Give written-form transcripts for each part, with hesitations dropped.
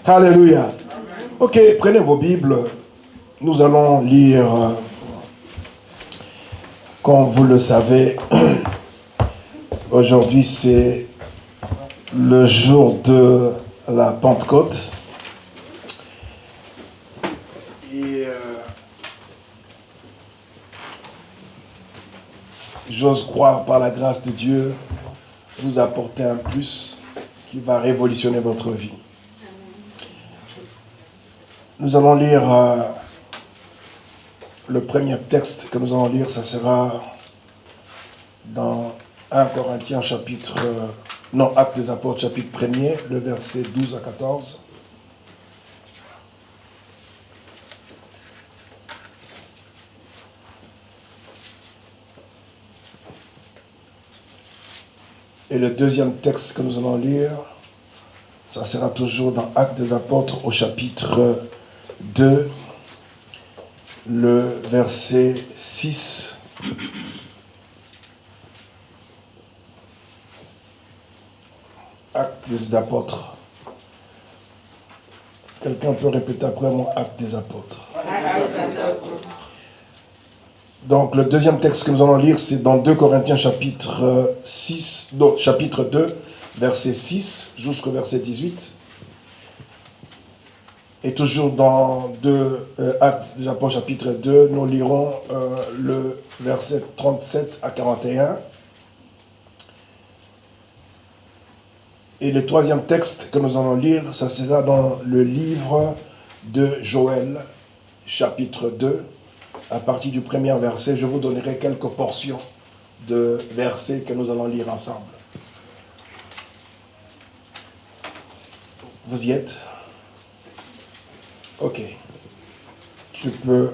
Alléluia. Ok, prenez vos Bibles. Nous allons lire, comme vous le savez, aujourd'hui c'est le jour de la Pentecôte. Et j'ose croire par la grâce de Dieu vous apporter un plus qui va révolutionner votre vie. Nous allons lire le premier texte que nous allons lire, ça sera dans 1 Corinthiens Actes des Apôtres chapitre 1er, le verset 12 à 14. Et le deuxième texte que nous allons lire, ça sera toujours dans Actes des Apôtres au chapitre 2, le verset 6. Actes des Apôtres. Quelqu'un peut répéter après moi, Actes des Apôtres. Donc le deuxième texte que nous allons lire, c'est dans 2 Corinthiens chapitre 2, verset 6 jusqu'au verset 18. Et toujours dans Actes des Apôtres chapitre 2, nous lirons le verset 37 à 41. Et le troisième texte que nous allons lire, ça sera dans le livre de Joël, chapitre 2. À partir du premier verset, je vous donnerai quelques portions de versets que nous allons lire ensemble. Vous y êtes? Ok. Tu peux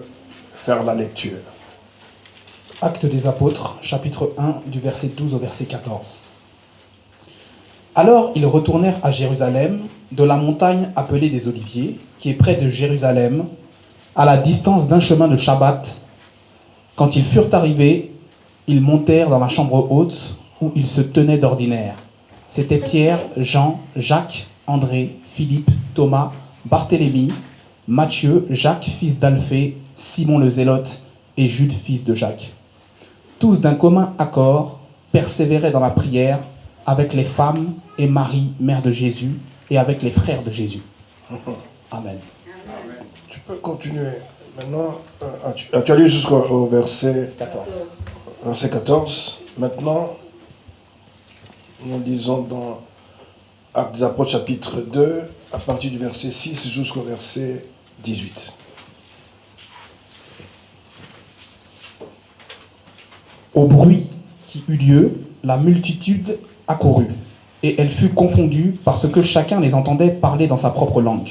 faire la lecture. Actes des Apôtres, chapitre 1, du verset 12 au verset 14. Alors ils retournèrent à Jérusalem, de la montagne appelée des Oliviers, qui est près de Jérusalem, à la distance d'un chemin de Shabbat. Quand ils furent arrivés, ils montèrent dans la chambre haute où ils se tenaient d'ordinaire. C'étaient Pierre, Jean, Jacques, André, Philippe, Thomas, Barthélemy, Matthieu, Jacques, fils d'Alphée, Simon le Zélote et Jude, fils de Jacques. Tous d'un commun accord persévéraient dans la prière avec les femmes et Marie, mère de Jésus, et avec les frères de Jésus. Amen. Tu peux continuer. Maintenant, tu as lu jusqu'au verset 14. Verset 14. Maintenant, nous lisons dans Actes des Apôtres chapitre 2, à partir du verset 6 jusqu'au verset 18. Au bruit qui eut lieu, la multitude accourut, et elle fut confondue parce que chacun les entendait parler dans sa propre langue.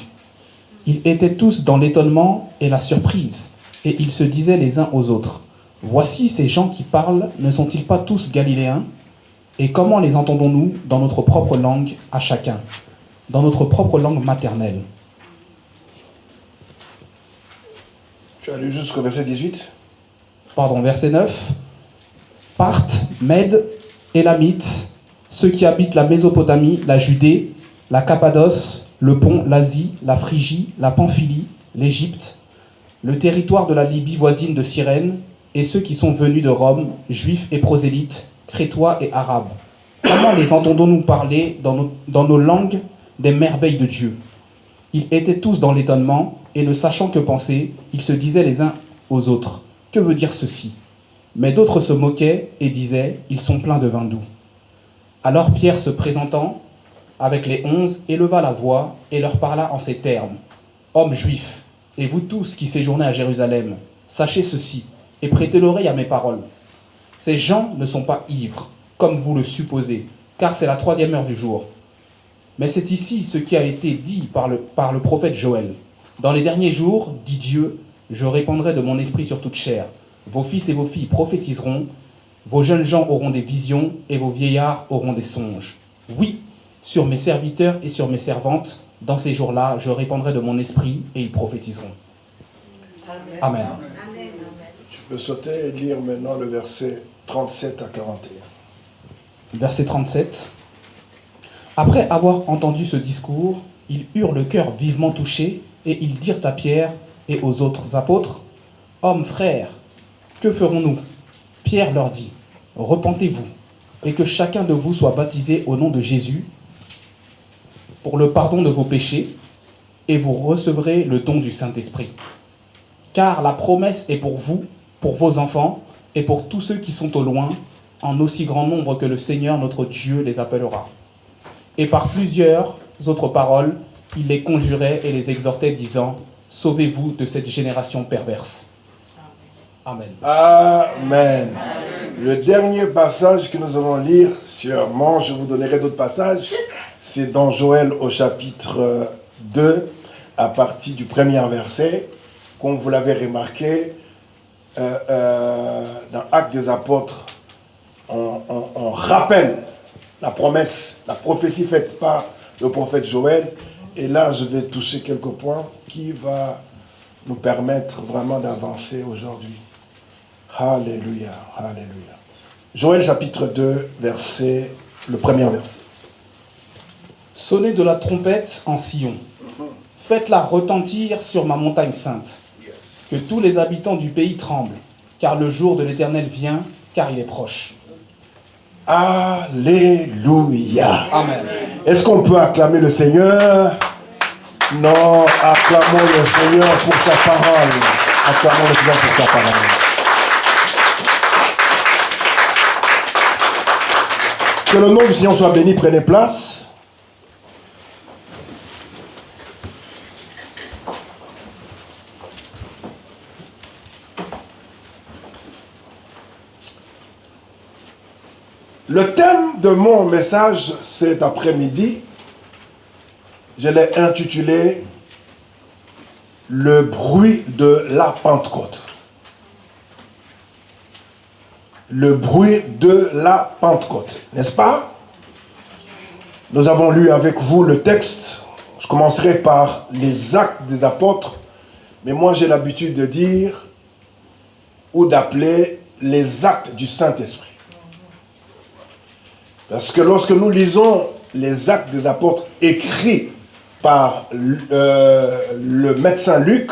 Ils étaient tous dans l'étonnement et la surprise, et ils se disaient les uns aux autres, « Voici ces gens qui parlent, ne sont-ils pas tous galiléens? Et comment les entendons-nous dans notre propre langue à chacun, dans notre propre langue maternelle ?» Tu as lu jusqu'au verset 18 ? Pardon, verset 9. « Parthes, Mèdes, Élamites, ceux qui habitent la Mésopotamie, la Judée, la Cappadoce, le Pont, l'Asie, la Phrygie, la Pamphylie, l'Égypte, le territoire de la Libye voisine de Cyrène, et ceux qui sont venus de Rome, juifs et prosélytes, crétois et arabes. Comment les entendons-nous parler dans nos langues des merveilles de Dieu? Ils étaient tous dans l'étonnement, et ne sachant que penser, ils se disaient les uns aux autres, « Que veut dire ceci ?» Mais d'autres se moquaient et disaient, « Ils sont pleins de vin doux. » Alors Pierre, se présentant avec les 11, éleva la voix et leur parla en ces termes. « Hommes juifs, et vous tous qui séjournez à Jérusalem, sachez ceci, et prêtez l'oreille à mes paroles. Ces gens ne sont pas ivres, comme vous le supposez, car c'est la 3e heure du jour. Mais c'est ici ce qui a été dit par le prophète Joël. Dans les derniers jours, dit Dieu, je répandrai de mon esprit sur toute chair. Vos fils et vos filles prophétiseront, vos jeunes gens auront des visions, et vos vieillards auront des songes. Oui, sur mes serviteurs et sur mes servantes, dans ces jours-là, je répandrai de mon esprit et ils prophétiseront. » Amen. Amen. Tu peux sauter et lire maintenant le verset 37 à 41. Verset 37. Après avoir entendu ce discours, Ils eurent le cœur vivement touché, et ils dirent à Pierre et aux autres apôtres, « Hommes, frères, que ferons-nous » Pierre leur dit, « Repentez-vous, et que chacun de vous soit baptisé au nom de Jésus pour le pardon de vos péchés, et vous recevrez le don du Saint-Esprit. Car la promesse est pour vous, pour vos enfants, et pour tous ceux qui sont au loin, en aussi grand nombre que le Seigneur notre Dieu les appellera. » Et par plusieurs autres paroles, il les conjurait et les exhortait, disant, « Sauvez-vous de cette génération perverse. » Amen. Amen. Le dernier passage que nous allons lire, sûrement je vous donnerai d'autres passages, c'est dans Joël au chapitre 2, à partir du premier verset. Comme vous l'avez remarqué, dans Actes des Apôtres, on rappelle la promesse, la prophétie faite par le prophète Joël. Et là, je vais toucher quelques points qui vont nous permettre vraiment d'avancer aujourd'hui. Alléluia, alléluia. Joël chapitre 2, le premier verset. Sonnez de la trompette en Sion. Faites-la retentir sur ma montagne sainte. Que tous les habitants du pays tremblent, car le jour de l'Éternel vient, car il est proche. Alléluia. Amen. Est-ce qu'on peut acclamer le Seigneur? Non, acclamons le Seigneur pour sa parole. Acclamons le Seigneur pour sa parole. Que le nom du Seigneur soit béni, prenez place. Le thème de mon message cet après-midi, je l'ai intitulé « Le bruit de la Pentecôte ». Le bruit de la Pentecôte, n'est-ce pas? Nous avons lu avec vous le texte. Je commencerai par les actes des apôtres, mais moi j'ai l'habitude de dire ou d'appeler les actes du Saint-Esprit. Parce que lorsque nous lisons les actes des apôtres écrits par le médecin Luc,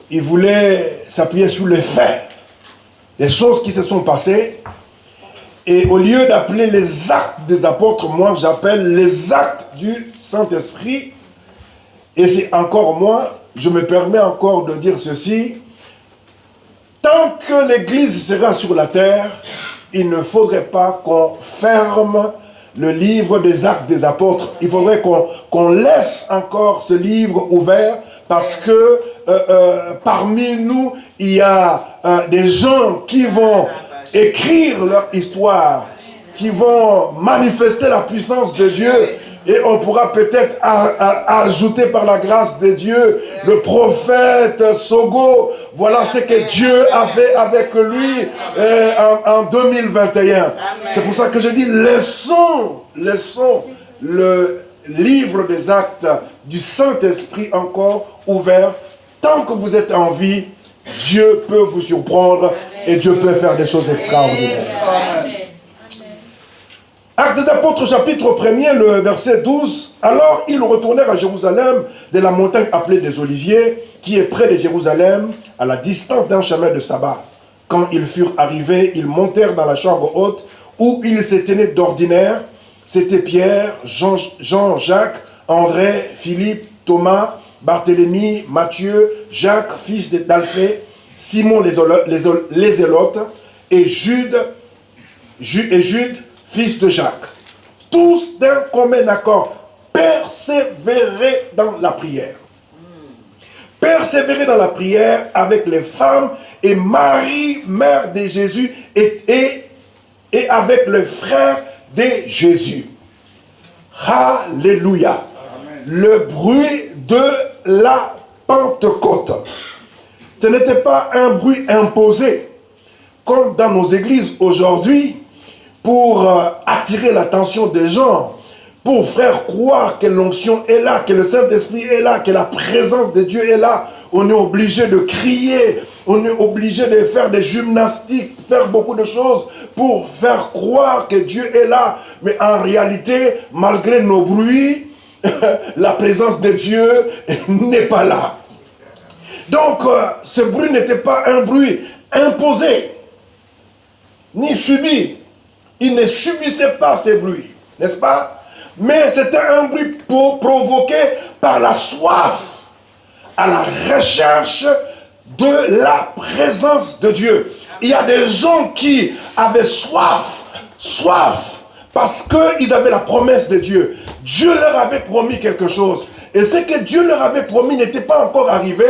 il voulait s'appuyer sur les faits, les choses qui se sont passées. Et au lieu d'appeler les actes des apôtres, moi j'appelle les actes du Saint-Esprit. Et c'est encore moi, je me permets encore de dire ceci. Tant que l'Église sera sur la terre, il ne faudrait pas qu'on ferme le livre des actes des apôtres. Il faudrait qu'on laisse encore ce livre ouvert parce que parmi nous, il y a des gens qui vont écrire leur histoire, qui vont manifester la puissance de Dieu. Et on pourra peut-être ajouter par la grâce de Dieu le prophète Sogo. Voilà ce que Dieu a fait avec lui en 2021. C'est pour ça que je dis, laissons le livre des actes du Saint-Esprit encore ouvert. Tant que vous êtes en vie, Dieu peut vous surprendre et Dieu peut faire des choses extraordinaires. Amen. Actes des Apôtres, chapitre 1er, le verset 12. Alors ils retournèrent à Jérusalem de la montagne appelée des Oliviers, qui est près de Jérusalem, à la distance d'un chemin de sabbat. Quand ils furent arrivés, ils montèrent dans la chambre haute, où ils se tenaient d'ordinaire. C'était Pierre, Jean, Jacques, André, Philippe, Thomas, Barthélemy, Matthieu, Jacques, fils d'Alphée, Simon les Zélotes, et Jude, fils de Jacques. Tous d'un commun accord, persévérer dans la prière. Persévérer dans la prière avec les femmes et Marie, mère de Jésus, et avec les frères de Jésus. Alléluia. Amen. Le bruit de la Pentecôte. Ce n'était pas un bruit imposé, comme dans nos églises aujourd'hui, pour attirer l'attention des gens, pour faire croire que l'onction est là, que le Saint-Esprit est là, que la présence de Dieu est là. On est obligé de crier, on est obligé de faire des gymnastiques, faire beaucoup de choses pour faire croire que Dieu est là. Mais en réalité, malgré nos bruits, la présence de Dieu n'est pas là. Donc, ce bruit n'était pas un bruit imposé, ni subi. Il ne subissait pas ces bruits, n'est-ce pas? Mais c'était un bruit provoqué par la soif à la recherche de la présence de Dieu. Il y a des gens qui avaient soif, parce qu'ils avaient la promesse de Dieu. Dieu leur avait promis quelque chose. Et ce que Dieu leur avait promis n'était pas encore arrivé.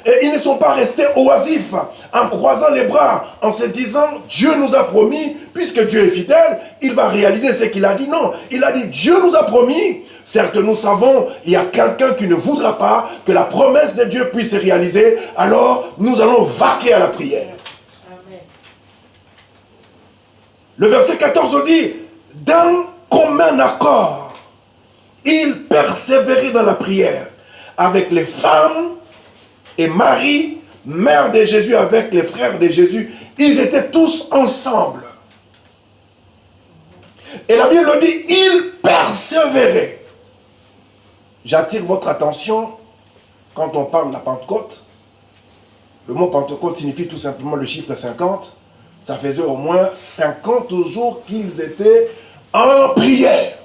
Et ils ne sont pas restés oisifs en croisant les bras, en se disant, Dieu nous a promis, puisque Dieu est fidèle, il va réaliser ce qu'il a dit. Non, il a dit, Dieu nous a promis. Certes, nous savons, il y a quelqu'un qui ne voudra pas que la promesse de Dieu puisse se réaliser. Alors, nous allons vaquer à la prière. Amen. Le verset 14 dit, d'un commun accord, il persévérait dans la prière avec les femmes et Marie, mère de Jésus, avec les frères de Jésus. Ils étaient tous ensemble. Et la Bible dit, il persévérait. J'attire votre attention quand on parle de la Pentecôte. Le mot Pentecôte signifie tout simplement le chiffre 50. Ça faisait au moins 50 jours qu'ils étaient en prière.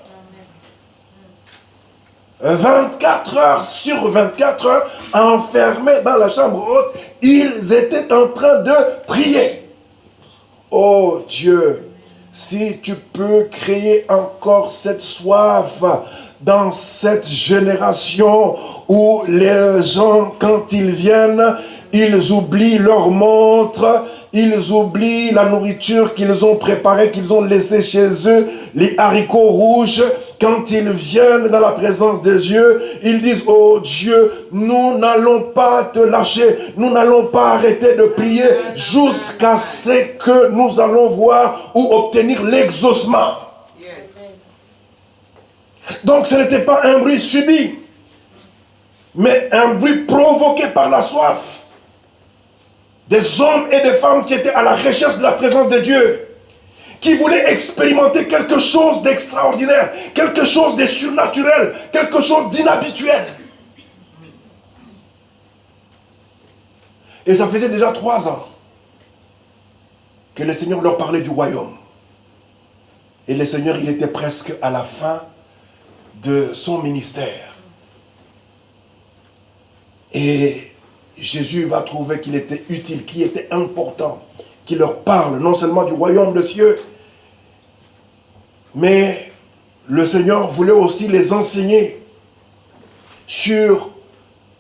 24 heures sur 24 heures, enfermés dans la chambre haute, ils étaient en train de prier. Oh Dieu, si tu peux créer encore cette soif dans cette génération où les gens, quand ils viennent, ils oublient leur montre, ils oublient la nourriture qu'ils ont préparée, qu'ils ont laissée chez eux, les haricots rouges. Quand ils viennent dans la présence de Dieu, ils disent, oh Dieu, nous n'allons pas te lâcher, nous n'allons pas arrêter de prier jusqu'à ce que nous allons voir ou obtenir l'exaucement. Yes. Donc ce n'était pas un bruit subi, mais un bruit provoqué par la soif. Des hommes et des femmes qui étaient à la recherche de la présence de Dieu, qui voulaient expérimenter quelque chose d'extraordinaire, quelque chose de surnaturel, quelque chose d'inhabituel. Et ça faisait déjà 3 ans que le Seigneur leur parlait du royaume. Et le Seigneur, il était presque à la fin de son ministère. Et Jésus va trouver qu'il était utile, qu'il était important, qu'il leur parle non seulement du royaume des cieux, mais le Seigneur voulait aussi les enseigner sur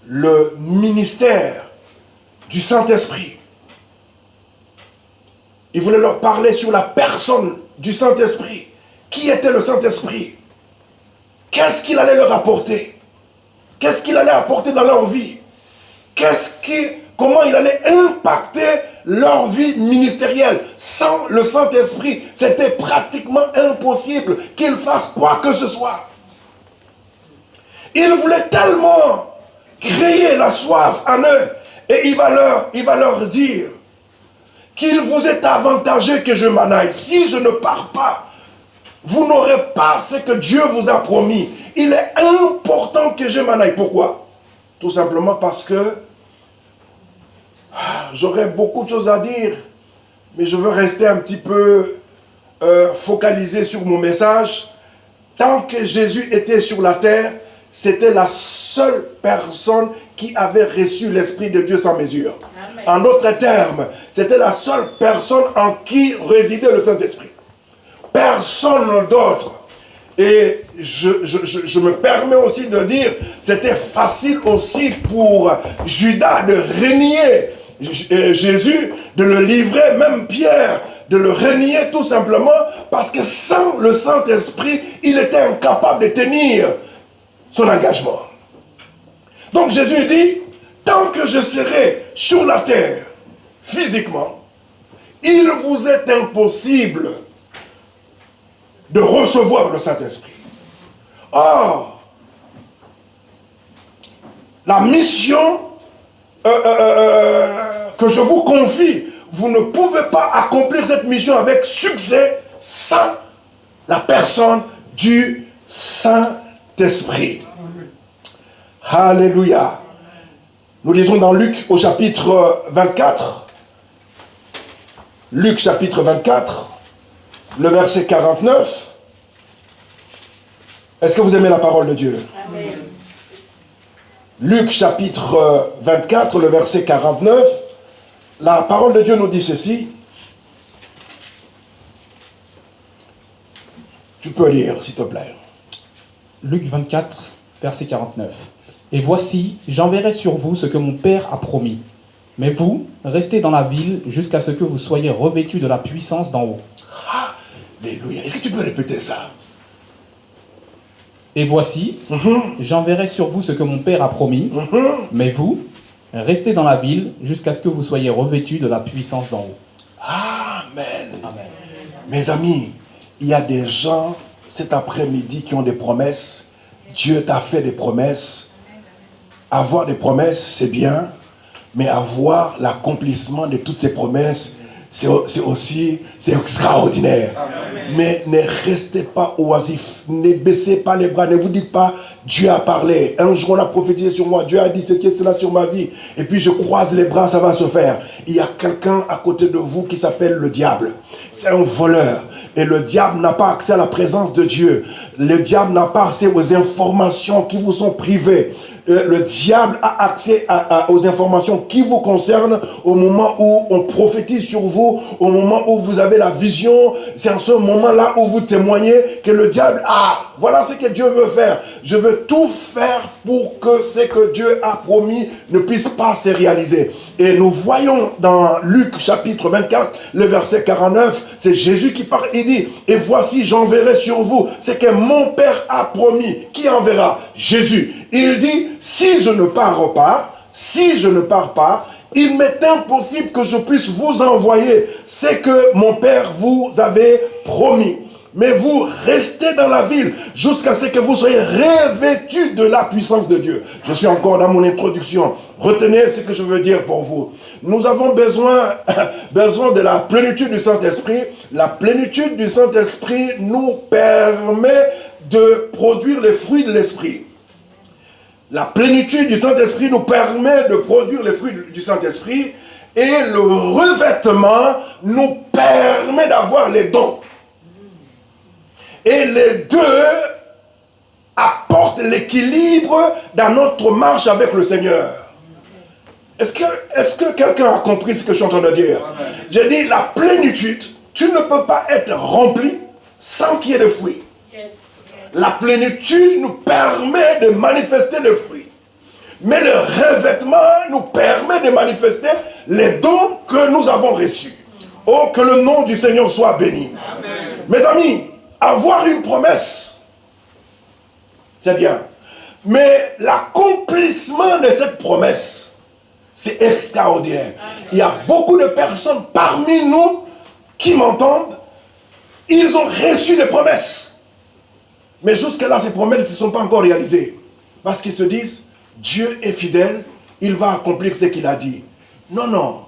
le ministère du Saint-Esprit. Il voulait leur parler sur la personne du Saint-Esprit. Qui était le Saint-Esprit? Qu'est-ce qu'il allait leur apporter? Qu'est-ce qu'il allait apporter dans leur vie? Comment il allait impacter leur vie ministérielle? Sans le Saint-Esprit, c'était pratiquement impossible qu'ils fassent quoi que ce soit. Il voulait tellement créer la soif en eux, et il va leur dire qu'il vous est avantageux que je m'en aille. Si je ne pars pas, vous n'aurez pas ce que Dieu vous a promis. Il est important que je m'en aille. Pourquoi? Tout simplement parce que j'aurais beaucoup de choses à dire, mais je veux rester un petit peu focalisé sur mon message. Tant que Jésus était sur la terre, c'était la seule personne qui avait reçu l'Esprit de Dieu sans mesure. Amen. En d'autres termes, c'était la seule personne en qui résidait le Saint-Esprit. Personne d'autre. Et je me permets aussi de dire, c'était facile aussi pour Judas de renier Jésus, de le livrer, même Pierre, de le renier tout simplement parce que sans le Saint-Esprit, il était incapable de tenir son engagement. Donc Jésus dit, tant que je serai sur la terre, physiquement, il vous est impossible de recevoir le Saint-Esprit. Or, la mission que je vous confie, vous ne pouvez pas accomplir cette mission avec succès sans la personne du Saint-Esprit. Saint-Esprit. Alléluia. Nous lisons dans Luc au chapitre 24. Luc chapitre 24, le verset 49. Est-ce que vous aimez la parole de Dieu? Amen. Luc chapitre 24, le verset 49. La parole de Dieu nous dit ceci. Tu peux lire, s'il te plaît. Luc 24, verset 49. Et voici, j'enverrai sur vous ce que mon Père a promis. Mais vous, restez dans la ville jusqu'à ce que vous soyez revêtus de la puissance d'en haut. Alléluia. Est-ce que tu peux répéter ça? Et voici, j'enverrai sur vous ce que mon Père a promis. Mais vous, restez dans la ville jusqu'à ce que vous soyez revêtus de la puissance d'en haut. Amen. Amen. Mes amis, il y a des gens cet après-midi qui ont des promesses. Dieu t'a fait des promesses. Avoir des promesses, c'est bien, mais avoir l'accomplissement de toutes ces promesses, c'est extraordinaire. Amen. Mais ne restez pas oisifs, ne baissez pas les bras, ne vous dites pas, Dieu a parlé, un jour on a prophétisé sur moi, Dieu a dit ceci et cela sur ma vie, et puis je croise les bras, ça va se faire. Il y a quelqu'un à côté de vous qui s'appelle le diable. C'est un voleur. Et le diable n'a pas accès à la présence de Dieu. Le diable n'a pas accès aux informations qui vous sont privées. Le diable a accès aux informations qui vous concernent au moment où on prophétise sur vous, au moment où vous avez la vision. C'est en ce moment-là où vous témoignez que le diable, voilà ce que Dieu veut faire. Je veux tout faire pour que ce que Dieu a promis ne puisse pas se réaliser. Et nous voyons dans Luc chapitre 24, le verset 49, c'est Jésus qui parle, il dit, et voici j'enverrai sur vous ce que mon Père a promis. Qui enverra? Jésus. Il dit, si je ne pars pas, il m'est impossible que je puisse vous envoyer ce que mon Père vous avait promis. Mais vous restez dans la ville jusqu'à ce que vous soyez revêtus de la puissance de Dieu. Je suis encore dans mon introduction. Retenez ce que je veux dire pour vous. Nous avons besoin de la plénitude du Saint-Esprit. La plénitude du Saint-Esprit nous permet de produire les fruits de l'Esprit. La plénitude du Saint-Esprit nous permet de produire les fruits du Saint-Esprit. Et le revêtement nous permet d'avoir les dons. Et les deux apportent l'équilibre dans notre marche avec le Seigneur. Est-ce que quelqu'un a compris ce que je suis en train de dire? J'ai dit, la plénitude, tu ne peux pas être rempli sans qu'il y ait de fruits. La plénitude nous permet de manifester le fruit. Mais le revêtement nous permet de manifester les dons que nous avons reçus. Oh, que le nom du Seigneur soit béni. Amen. Mes amis, avoir une promesse, c'est bien. Mais l'accomplissement de cette promesse, c'est extraordinaire. Il y a beaucoup de personnes parmi nous qui m'entendent. Ils ont reçu des promesses. Mais jusque-là, ces promesses ne se sont pas encore réalisées. Parce qu'ils se disent, Dieu est fidèle, il va accomplir ce qu'il a dit. Non, non.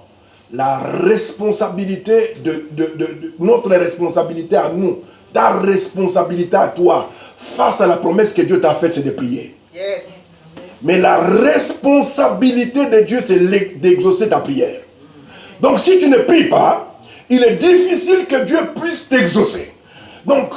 La responsabilité notre responsabilité à nous, ta responsabilité à toi, face à la promesse que Dieu t'a faite, c'est de prier. Yes. Mais la responsabilité de Dieu, c'est d'exaucer ta prière. Donc si tu ne pries pas, il est difficile que Dieu puisse t'exaucer. Donc,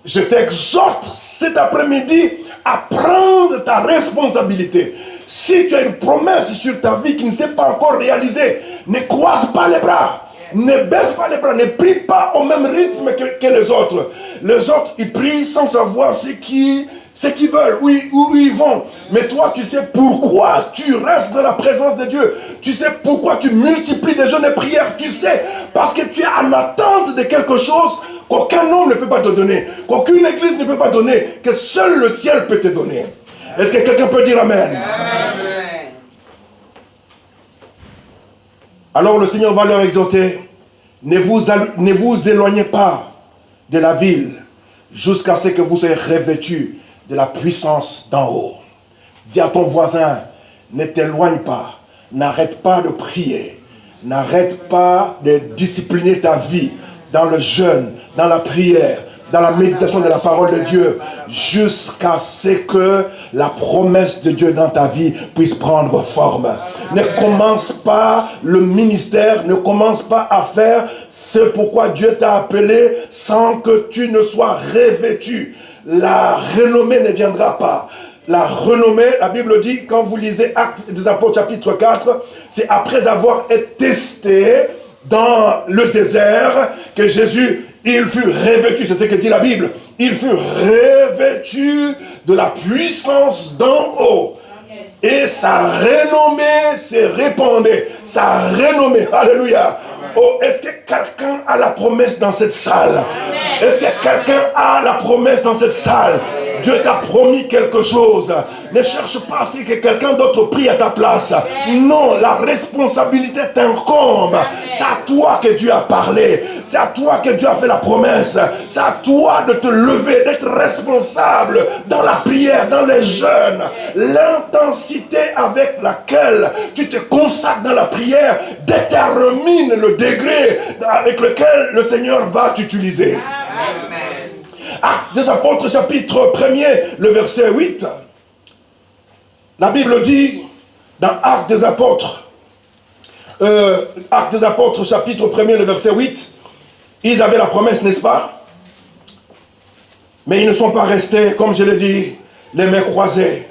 je t'exhorte cet après-midi à prendre ta responsabilité. Si tu as une promesse sur ta vie qui ne s'est pas encore réalisée, ne croise pas les bras. Ne baisse pas les bras, ne prie pas au même rythme que les autres. Les autres, ils prient sans savoir ce qu'ils veulent, où ils vont. Mais toi, tu sais pourquoi tu restes dans la présence de Dieu. Tu sais pourquoi tu multiplies des jeûnes et prières. Tu sais, parce que tu es en attente de quelque chose qu'aucun homme ne peut pas te donner, qu'aucune église ne peut pas donner, que seul le ciel peut te donner. Est-ce que quelqu'un peut dire Amen? Amen. Alors le Seigneur va leur exhorter, ne vous éloignez pas de la ville jusqu'à ce que vous soyez revêtus de la puissance d'en haut. Dis à ton voisin, ne t'éloigne pas, n'arrête pas de prier, n'arrête pas de discipliner ta vie dans le jeûne, dans la prière, dans la méditation de la parole de Dieu, jusqu'à ce que la promesse de Dieu dans ta vie puisse prendre forme. Ne commence pas le ministère, ne commence pas à faire ce pourquoi Dieu t'a appelé sans que tu ne sois revêtu. La renommée ne viendra pas. La renommée, la Bible dit, quand vous lisez Actes des Apôtres chapitre 4, c'est après avoir été testé dans le désert que Jésus, il fut revêtu, c'est ce que dit la Bible, il fut revêtu de la puissance d'en haut. Et sa renommée s'est répandue. Sa renommée, alléluia. Oh, est-ce que quelqu'un a la promesse dans cette salle? Est-ce que quelqu'un a la promesse dans cette salle? Dieu t'a promis quelque chose. Ne cherche pas à ce que quelqu'un d'autre prie à ta place. Non, la responsabilité t'incombe. C'est à toi que Dieu a parlé. C'est à toi que Dieu a fait la promesse. C'est à toi de te lever, d'être responsable dans la prière, dans les jeûnes. L'intensité avec laquelle tu te consacres dans la prière détermine le degré avec lequel le Seigneur va t'utiliser. Actes des Apôtres chapitre 1er, le verset 8. La Bible dit, dans Actes des Apôtres, chapitre 1er, le verset 8, ils avaient la promesse, n'est-ce pas? Mais ils ne sont pas restés, comme je l'ai dit, les mains croisées.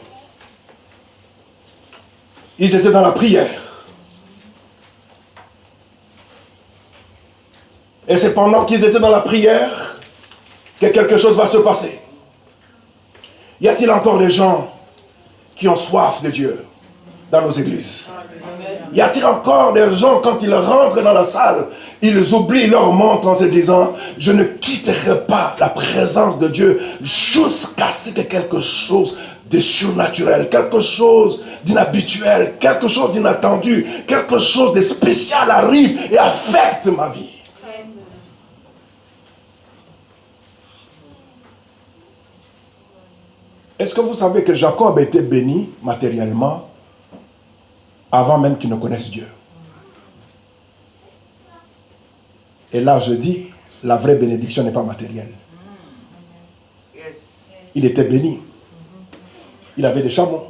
Ils étaient dans la prière. Et c'est pendant qu'ils étaient dans la prière que quelque chose va se passer. Y a-t-il encore des gens qui ont soif de Dieu dans nos églises? Y a-t-il encore des gens, quand ils rentrent dans la salle, ils oublient leur montre en se disant, je ne quitterai pas la présence de Dieu jusqu'à ce que quelque chose de surnaturel, quelque chose d'inhabituel, quelque chose d'inattendu, quelque chose de spécial arrive et affecte ma vie. Est-ce que vous savez que Jacob était béni matériellement avant même qu'il ne connaisse Dieu? Et là, je dis, la vraie bénédiction n'est pas matérielle. Il était béni. Il avait des chameaux.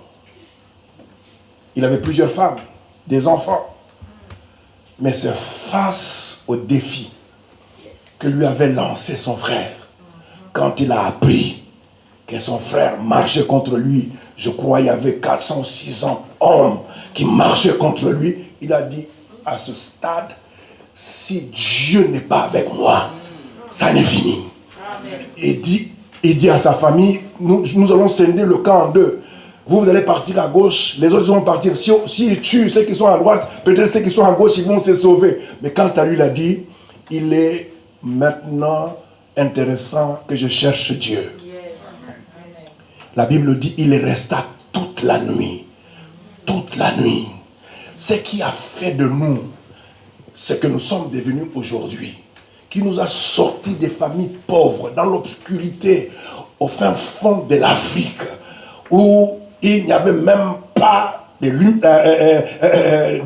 Il avait plusieurs femmes, des enfants. Mais c'est face au défi que lui avait lancé son frère, quand il a appris que son frère marchait contre lui, je crois qu'il y avait 400 ou 600 hommes qui marchaient contre lui, il a dit, à ce stade, si Dieu n'est pas avec moi, ça n'est fini. Il dit à sa famille, nous allons scinder le camp en deux. Vous allez partir à gauche, les autres vont partir. S'ils tuent ceux qui sont à droite, peut-être ceux qui sont à gauche, ils vont se sauver. Mais quant à lui, il a dit, il est maintenant intéressant que je cherche Dieu. La Bible dit, il resta toute la nuit. Toute la nuit. Ce qui a fait de nous ce que nous sommes devenus aujourd'hui, qui nous a sortis des familles pauvres, dans l'obscurité, au fin fond de l'Afrique, où il n'y avait même pas de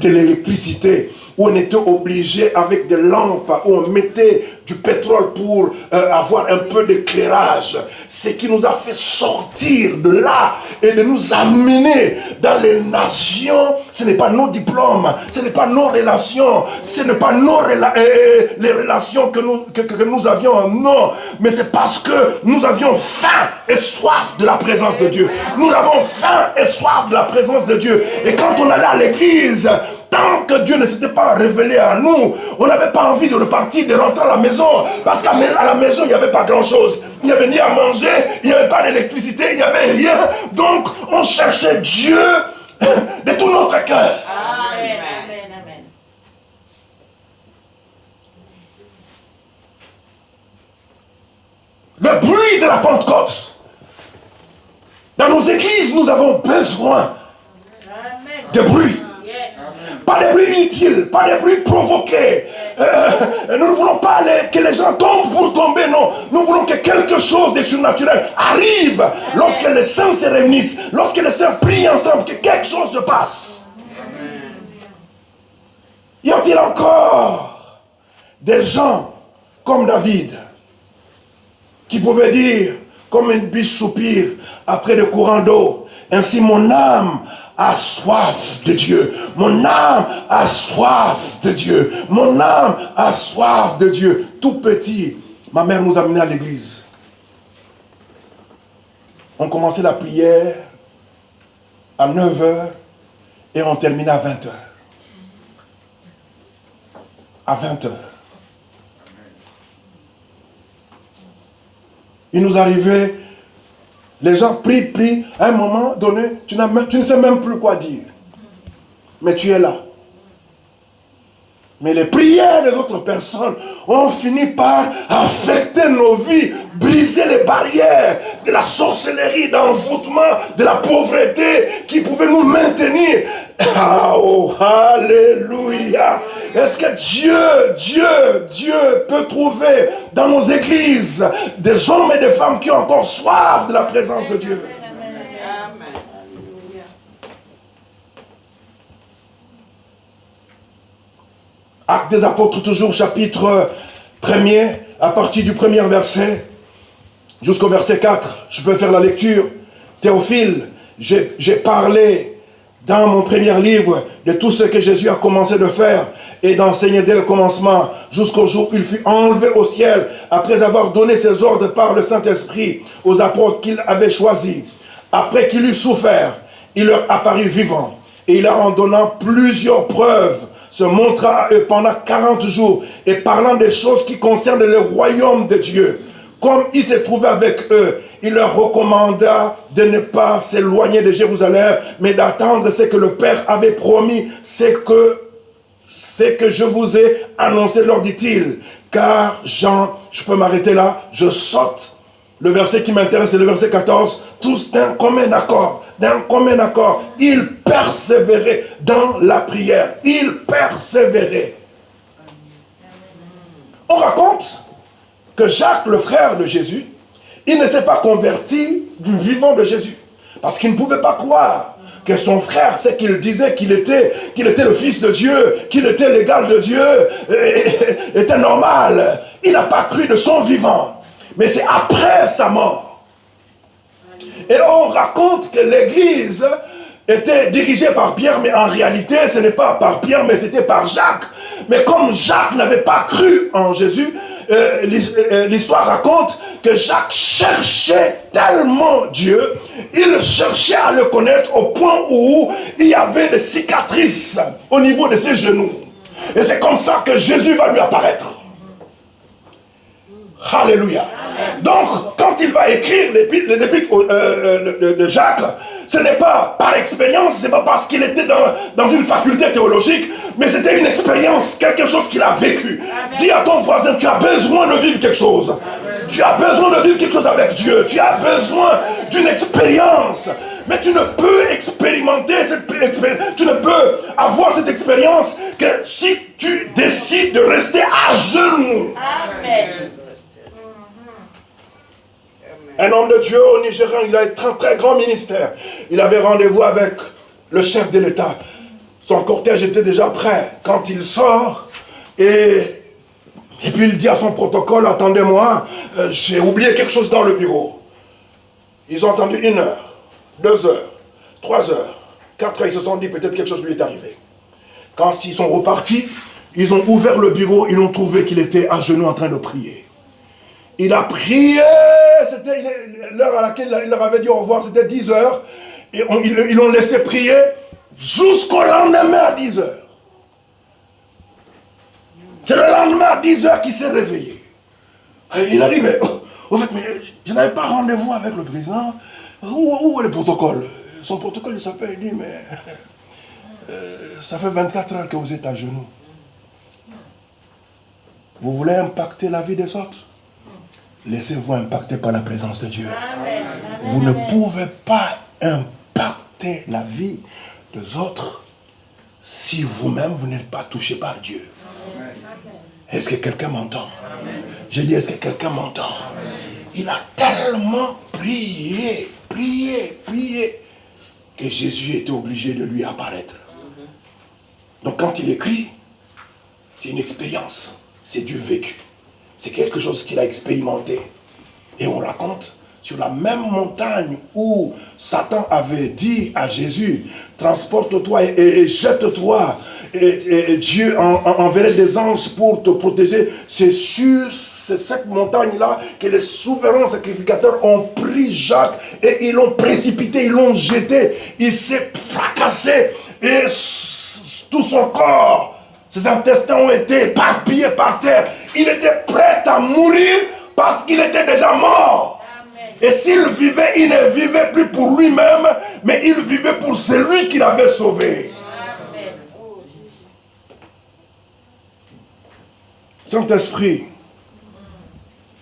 l'électricité, où on était obligé avec des lampes, où on mettait du pétrole pour avoir un peu d'éclairage. Ce qui nous a fait sortir de là et de nous amener dans les nations, ce n'est pas nos diplômes, ce n'est pas nos relations, ce n'est pas les relations que nous avions, non, mais c'est parce que nous avions faim et soif de la présence de Dieu. Nous avons faim et soif de la présence de Dieu. Et quand on allait à l'église, tant que Dieu ne s'était pas révélé à nous, on n'avait pas envie de repartir, de rentrer à la maison, parce qu'à la maison, il n'y avait pas grand-chose. Il n'y avait ni à manger, il n'y avait pas d'électricité, il n'y avait rien. Donc, on cherchait Dieu de tout notre cœur. Amen, amen, amen. Le bruit de la Pentecôte. Dans nos églises, nous avons besoin de bruit. Pas des bruits inutiles, pas des bruits provoqués. Nous ne voulons pas que les gens tombent pour tomber, non. Nous voulons que quelque chose de surnaturel arrive lorsque les saints se réunissent, lorsque les saints prient ensemble, que quelque chose se passe. Y a-t-il encore des gens comme David qui pouvait dire, comme une biche soupire après le courant d'eau, ainsi mon âme a soif de Dieu. Mon âme a soif de Dieu. Mon âme a soif de Dieu. Tout petit, ma mère nous amenait à l'église. On commençait la prière à 9h et on terminait à 20h. À 20h. Il nous arrivait, les gens prient, à un moment donné, tu ne sais même plus quoi dire. Mais tu es là. Mais les prières des autres personnes ont fini par affecter nos vies, briser les barrières de la sorcellerie, d'envoûtement, de la pauvreté qui pouvait nous maintenir. Ah, oh, alléluia. Est-ce que Dieu peut trouver dans nos églises des hommes et des femmes qui ont encore soif de la présence de Dieu? Actes des Apôtres, toujours chapitre 1er, à partir du premier verset jusqu'au verset 4. Je peux faire la lecture. Théophile, j'ai parlé dans mon premier livre de tout ce que Jésus a commencé de faire et d'enseigner dès le commencement jusqu'au jour où il fut enlevé au ciel après avoir donné ses ordres par le Saint-Esprit aux apôtres qu'il avait choisis. Après qu'il eut souffert, il leur apparut vivant et il leur en donnant plusieurs preuves se montra à eux pendant 40 jours et parlant des choses qui concernent le royaume de Dieu. Comme il se trouvait avec eux, il leur recommanda de ne pas s'éloigner de Jérusalem, mais d'attendre ce que le Père avait promis, c'est que je vous ai annoncé, leur dit-il. Car Jean, je peux m'arrêter là, je saute. Le verset qui m'intéresse, c'est le verset 14. Tous d'un commun accord, ils persévéraient dans la prière. Ils persévéraient. On raconte que Jacques, le frère de Jésus, il ne s'est pas converti du vivant de Jésus. Parce qu'il ne pouvait pas croire que son frère, c'est qu'il disait qu'il était le fils de Dieu, qu'il était l'égal de Dieu, était normal. Il n'a pas cru de son vivant. Mais c'est après sa mort. Et on raconte que l'église était dirigée par Pierre, mais en réalité, ce n'est pas par Pierre, mais c'était par Jacques. Mais comme Jacques n'avait pas cru en Jésus, l'histoire raconte que Jacques cherchait tellement Dieu, il cherchait à le connaître au point où il y avait des cicatrices au niveau de ses genoux. Et c'est comme ça que Jésus va lui apparaître. Alléluia. Donc, quand il va écrire les épîtres de Jacques, ce n'est pas par expérience, ce n'est pas parce qu'il était dans une faculté théologique, mais c'était une expérience, quelque chose qu'il a vécu. Amen. Dis à ton voisin, tu as besoin de vivre quelque chose. Amen. Tu as besoin de vivre quelque chose avec Dieu. Tu as besoin d'une expérience. Mais tu ne peux expérimenter cette expérience, tu ne peux avoir cette expérience que si tu décides de rester à genoux. Amen. Un homme de Dieu au Nigeria, il a un très, très grand ministère. Il avait rendez-vous avec le chef de l'État. Son cortège était déjà prêt. Quand il sort, et puis il dit à son protocole, attendez-moi, j'ai oublié quelque chose dans le bureau. Ils ont attendu 1 heure, 2 heures, 3 heures, 4 heures, ils se sont dit peut-être quelque chose lui est arrivé. Quand ils sont repartis, ils ont ouvert le bureau, ils ont trouvé qu'il était à genoux en train de prier. Il a prié, c'était l'heure à laquelle il leur avait dit au revoir, c'était 10 heures. Et ils l'ont laissé prier jusqu'au lendemain à 10 heures. C'est le lendemain à 10 heures qu'il s'est réveillé. Et il a dit, mais je n'avais pas rendez-vous avec le président. Où est le protocole? Son protocole, il s'appelle, il dit, mais ça fait 24 heures que vous êtes à genoux. Vous voulez impacter la vie des autres? Laissez-vous impacter par la présence de Dieu. Amen. Vous ne pouvez pas impacter la vie des autres si vous-même vous n'êtes pas touché par Dieu. Amen. Est-ce que quelqu'un m'entend? J'ai dit, est-ce que quelqu'un m'entend? Amen. Il a tellement prié que Jésus était obligé de lui apparaître. Donc quand il écrit, c'est une expérience, c'est du vécu. C'est quelque chose qu'il a expérimenté. Et on raconte sur la même montagne où Satan avait dit à Jésus, transporte-toi et jette-toi, et Dieu enverrait des anges pour te protéger. C'est sur cette montagne-là que les souverains sacrificateurs ont pris Jacques et ils l'ont précipité, ils l'ont jeté. Il s'est fracassé et tout son corps, ses intestins ont été éparpillés par terre. Il était prêt à mourir parce qu'il était déjà mort. Et s'il vivait, il ne vivait plus pour lui-même, mais il vivait pour celui qui l'avait sauvé. Saint-Esprit,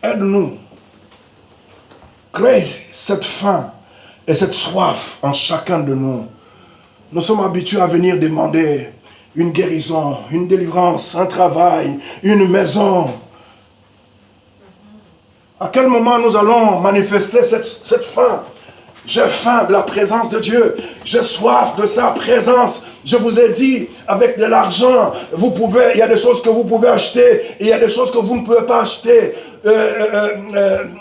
aide-nous. Crée cette faim et cette soif en chacun de nous. Nous sommes habitués à venir demander une guérison, une délivrance, un travail, une maison. À quel moment nous allons manifester cette faim? J'ai faim de la présence de Dieu. J'ai soif de sa présence. Je vous ai dit, avec de l'argent, il y a des choses que vous pouvez acheter et il y a des choses que vous ne pouvez pas acheter. Le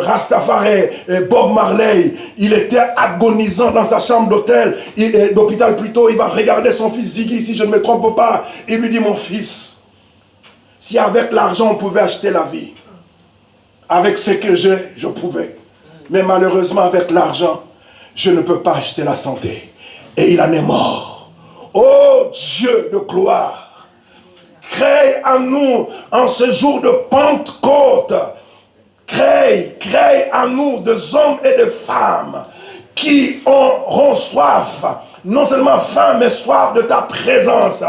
Rastafari, Bob Marley, il était agonisant dans sa chambre d'hôpital plutôt. Il va regarder son fils Ziggy, si je ne me trompe pas. Il lui dit, mon fils, si avec l'argent on pouvait acheter la vie, avec ce que j'ai, je pouvais. Mais malheureusement, avec l'argent, je ne peux pas acheter la santé. Et il en est mort. Oh Dieu de gloire, crée en nous, en ce jour de Pentecôte, crée en nous des hommes et des femmes qui auront soif, non seulement faim, mais soif de ta présence.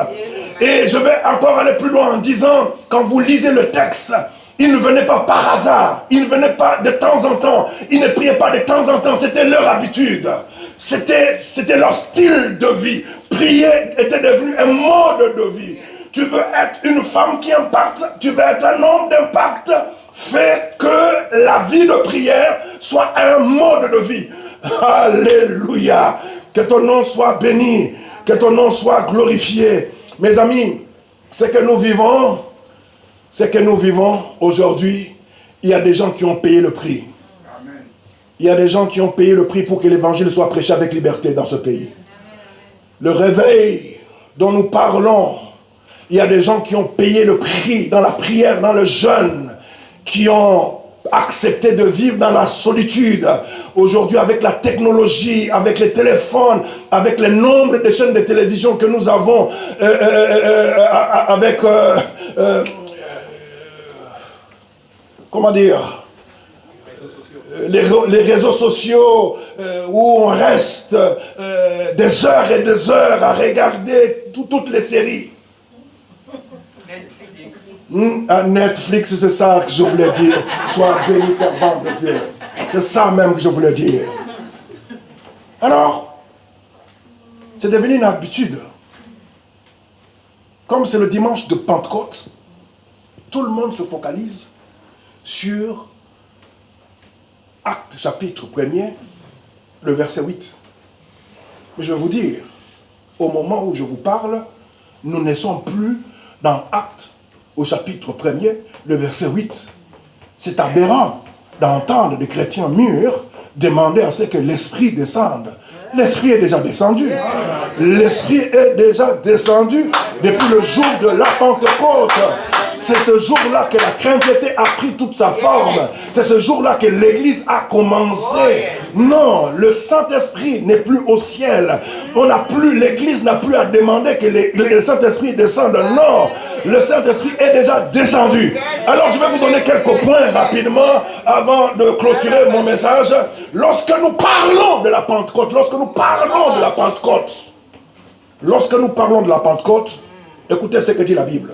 Et je vais encore aller plus loin en disant, quand vous lisez le texte, ils ne venaient pas par hasard, ils ne venaient pas de temps en temps, ils ne priaient pas de temps en temps, c'était leur habitude, c'était leur style de vie. Prier était devenu un mode de vie. Tu veux être une femme qui impacte, tu veux être un homme d'impact, fais que la vie de prière soit un mode de vie. Alléluia, que ton nom soit béni, que ton nom soit glorifié. Mes amis, ce que nous vivons aujourd'hui, il y a des gens qui ont payé le prix. Amen. Il y a des gens qui ont payé le prix pour que l'évangile soit prêché avec liberté dans ce pays. Le réveil dont nous parlons, il y a des gens qui ont payé le prix dans la prière, dans le jeûne, qui ont accepté de vivre dans la solitude. Aujourd'hui, avec la technologie, avec les téléphones, avec le nombre de chaînes de télévision que nous avons, avec... comment dire, les réseaux sociaux où on reste des heures et des heures à regarder toutes les séries. Netflix, c'est ça que je voulais dire. Sois béni, servant de Dieu. C'est ça même que je voulais dire. Alors, c'est devenu une habitude. Comme c'est le dimanche de Pentecôte, tout le monde se focalise sur Actes chapitre 1er, le verset 8. Mais je vais vous dire, au moment où je vous parle, nous ne sommes plus dans Actes au chapitre 1er, le verset 8. C'est aberrant d'entendre des chrétiens mûrs demander à ce que l'Esprit descende. L'Esprit est déjà descendu. L'Esprit est déjà descendu depuis le jour de la Pentecôte. C'est ce jour-là que la chrétienté a pris toute sa forme. C'est ce jour-là que l'Église a commencé. Non, le Saint-Esprit n'est plus au ciel. L'Église n'a plus à demander que le Saint-Esprit descende. Non, le Saint-Esprit est déjà descendu. Alors je vais vous donner quelques points rapidement avant de clôturer mon message. Lorsque nous parlons de la Pentecôte, lorsque nous parlons de la Pentecôte, écoutez ce que dit la Bible.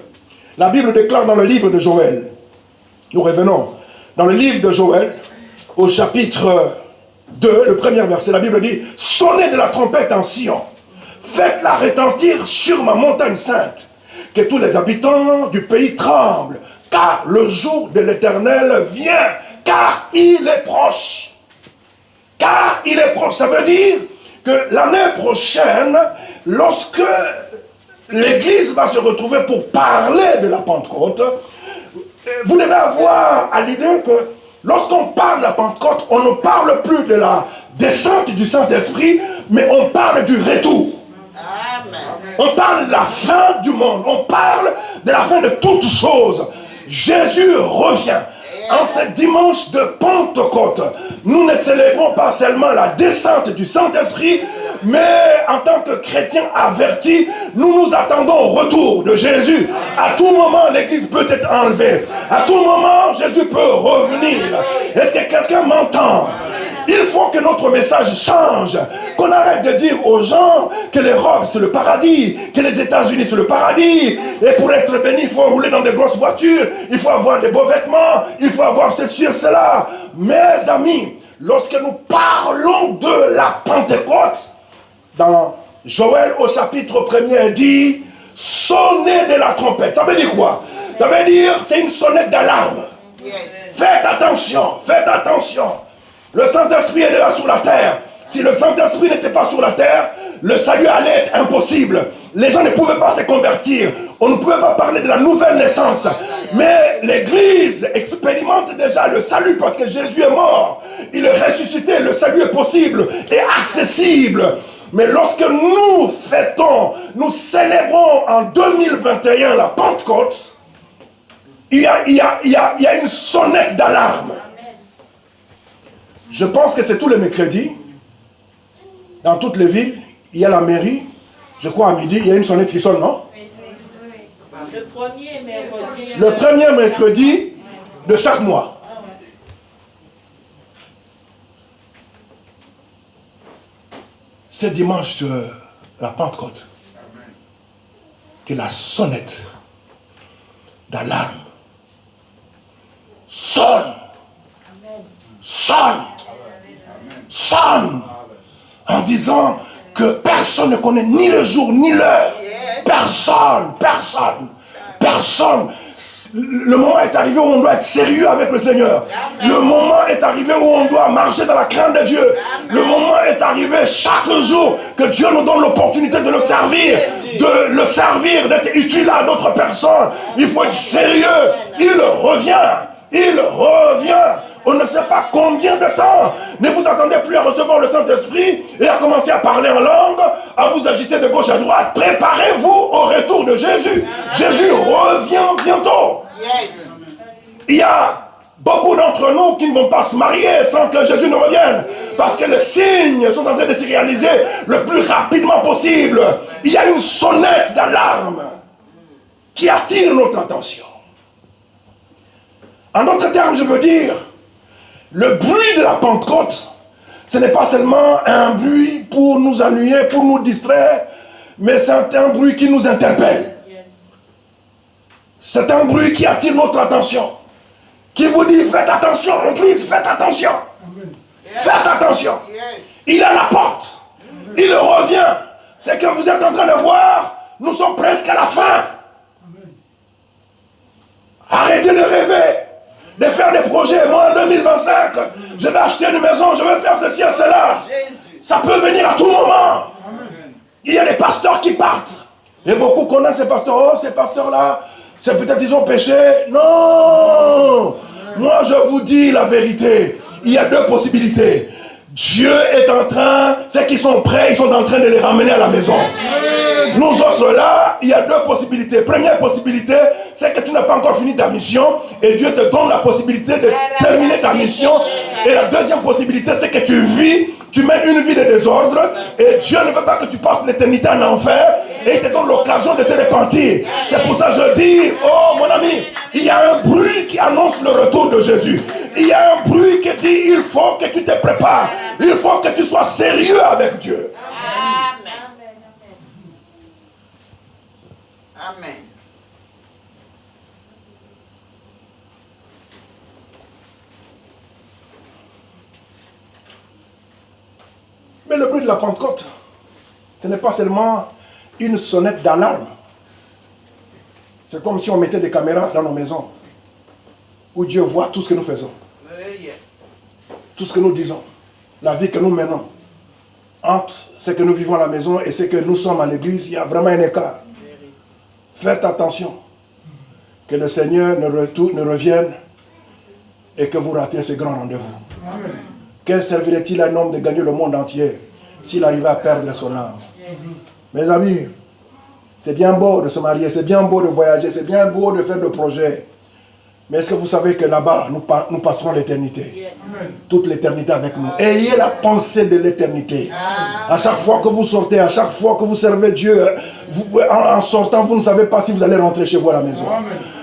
La Bible déclare dans le livre de Joël, nous revenons, dans le livre de Joël, au chapitre 2, le premier verset, la Bible dit, sonnez de la trompette en Sion, faites-la retentir sur ma montagne sainte, que tous les habitants du pays tremblent, car le jour de l'Éternel vient, car il est proche. Car il est proche, ça veut dire que l'année prochaine, lorsque l'Église va se retrouver pour parler de la Pentecôte, vous devez avoir à l'idée que Lorsqu'on parle de la Pentecôte, on ne parle plus de la descente du Saint-Esprit, mais on parle du retour. On parle de la fin du monde. On parle de la fin de toutes choses. Jésus revient. En ce dimanche de Pentecôte, nous ne célébrons pas seulement la descente du Saint-Esprit, mais en tant que chrétiens avertis, nous nous attendons au retour de Jésus. À tout moment, l'Église peut être enlevée. À tout moment, Jésus peut revenir. Est-ce que quelqu'un m'entend? Il faut que notre message change, qu'on arrête de dire aux gens que l'Europe c'est le paradis, que les États-Unis c'est le paradis, et pour être béni il faut rouler dans de grosses voitures, il faut avoir des beaux vêtements, il faut avoir ceci et cela. Mes amis, lorsque nous parlons de la Pentecôte, dans Joël au chapitre 1er dit sonnez de la trompette. Ça veut dire quoi? Ça veut dire c'est une sonnette d'alarme. Faites attention, faites attention. Le Saint-Esprit est déjà sur la terre. Si le Saint-Esprit n'était pas sur la terre, le salut allait être impossible. Les gens ne pouvaient pas se convertir. On ne pouvait pas parler de la nouvelle naissance. Mais l'Église expérimente déjà le salut parce que Jésus est mort. Il est ressuscité. Le salut est possible et accessible. Mais lorsque nous fêtons, nous célébrons en 2021 la Pentecôte, il y a une sonnette d'alarme. Je pense que c'est tous les mercredis, dans toutes les villes, il y a la mairie, je crois à midi, il y a une sonnette qui sonne, non? Le premier mercredi. Le premier mercredi de chaque mois. C'est dimanche de la Pentecôte que la sonnette d'alarme sonne. Sonne. Sonne. En disant que personne ne connaît ni le jour ni l'heure. Personne. Le moment est arrivé où on doit être sérieux avec le Seigneur. Le moment est arrivé où on doit marcher dans la crainte de Dieu. Le moment est arrivé chaque jour que Dieu nous donne l'opportunité de le servir, d'être utile à d'autres personnes. Il faut être sérieux. Il revient. On ne sait pas combien de temps. Ne vous attendez plus à recevoir le Saint-Esprit et à commencer à parler en langue, à vous agiter de gauche à droite. Préparez-vous au retour de Jésus. Jésus revient bientôt. Il y a beaucoup d'entre nous qui ne vont pas se marier sans que Jésus ne revienne. Parce que les signes sont en train de se réaliser le plus rapidement possible. Il y a une sonnette d'alarme qui attire notre attention. En d'autres termes, je veux dire, le bruit de la Pentecôte, ce n'est pas seulement un bruit pour nous ennuyer, pour nous distraire, mais c'est un bruit qui nous interpelle. C'est un bruit qui attire notre attention. Qui vous dit, faites attention, l'église, faites attention. Faites attention. Il est à la porte. Il revient. Ce que vous êtes en train de voir, nous sommes presque à la fin. Arrêtez de rêver, de faire des projets. Moi, en 2025, je vais acheter une maison, je vais faire ceci et cela. Ça peut venir à tout moment. Il y a des pasteurs qui partent. Et beaucoup connaissent ces pasteurs. Oh, ces pasteurs-là, c'est peut-être qu'ils ont péché. Non. Moi, je vous dis la vérité. Il y a deux possibilités. Dieu est en train, ceux qui sont prêts, ils sont en train de les ramener à la maison. Nous autres là, il y a deux possibilités. Première possibilité, c'est que tu n'as pas encore fini ta mission et Dieu te donne la possibilité de terminer ta mission. Et la deuxième possibilité, c'est que tu vis, tu mènes une vie de désordre et Dieu ne veut pas que tu passes l'éternité en enfer et il te donne l'occasion de se repentir. C'est pour ça que je dis, oh mon ami, il y a un bruit qui annonce le retour de Jésus. Il y a un bruit qui dit, il faut que tu te prépares. Il faut que tu sois sérieux avec Dieu. Amen. Mais le bruit de la Pentecôte, ce n'est pas seulement une sonnette d'alarme. C'est comme si on mettait des caméras dans nos maisons, où Dieu voit tout ce que nous faisons, tout ce que nous disons, la vie que nous menons. Entre ce que nous vivons à la maison et ce que nous sommes à l'église, il y a vraiment un écart. Faites attention que le Seigneur ne revienne et que vous ratez ce grand rendez-vous. Quel servirait-il à un homme de gagner le monde entier s'il arrivait à perdre son âme? Mes amis, c'est bien beau de se marier, c'est bien beau de voyager, c'est bien beau de faire des projets. Mais est-ce que vous savez que là-bas, nous passerons l'éternité? Toute l'éternité avec nous. Ayez la pensée de l'éternité. À chaque fois que vous sortez, à chaque fois que vous servez Dieu, en sortant, vous ne savez pas si vous allez rentrer chez vous à la maison.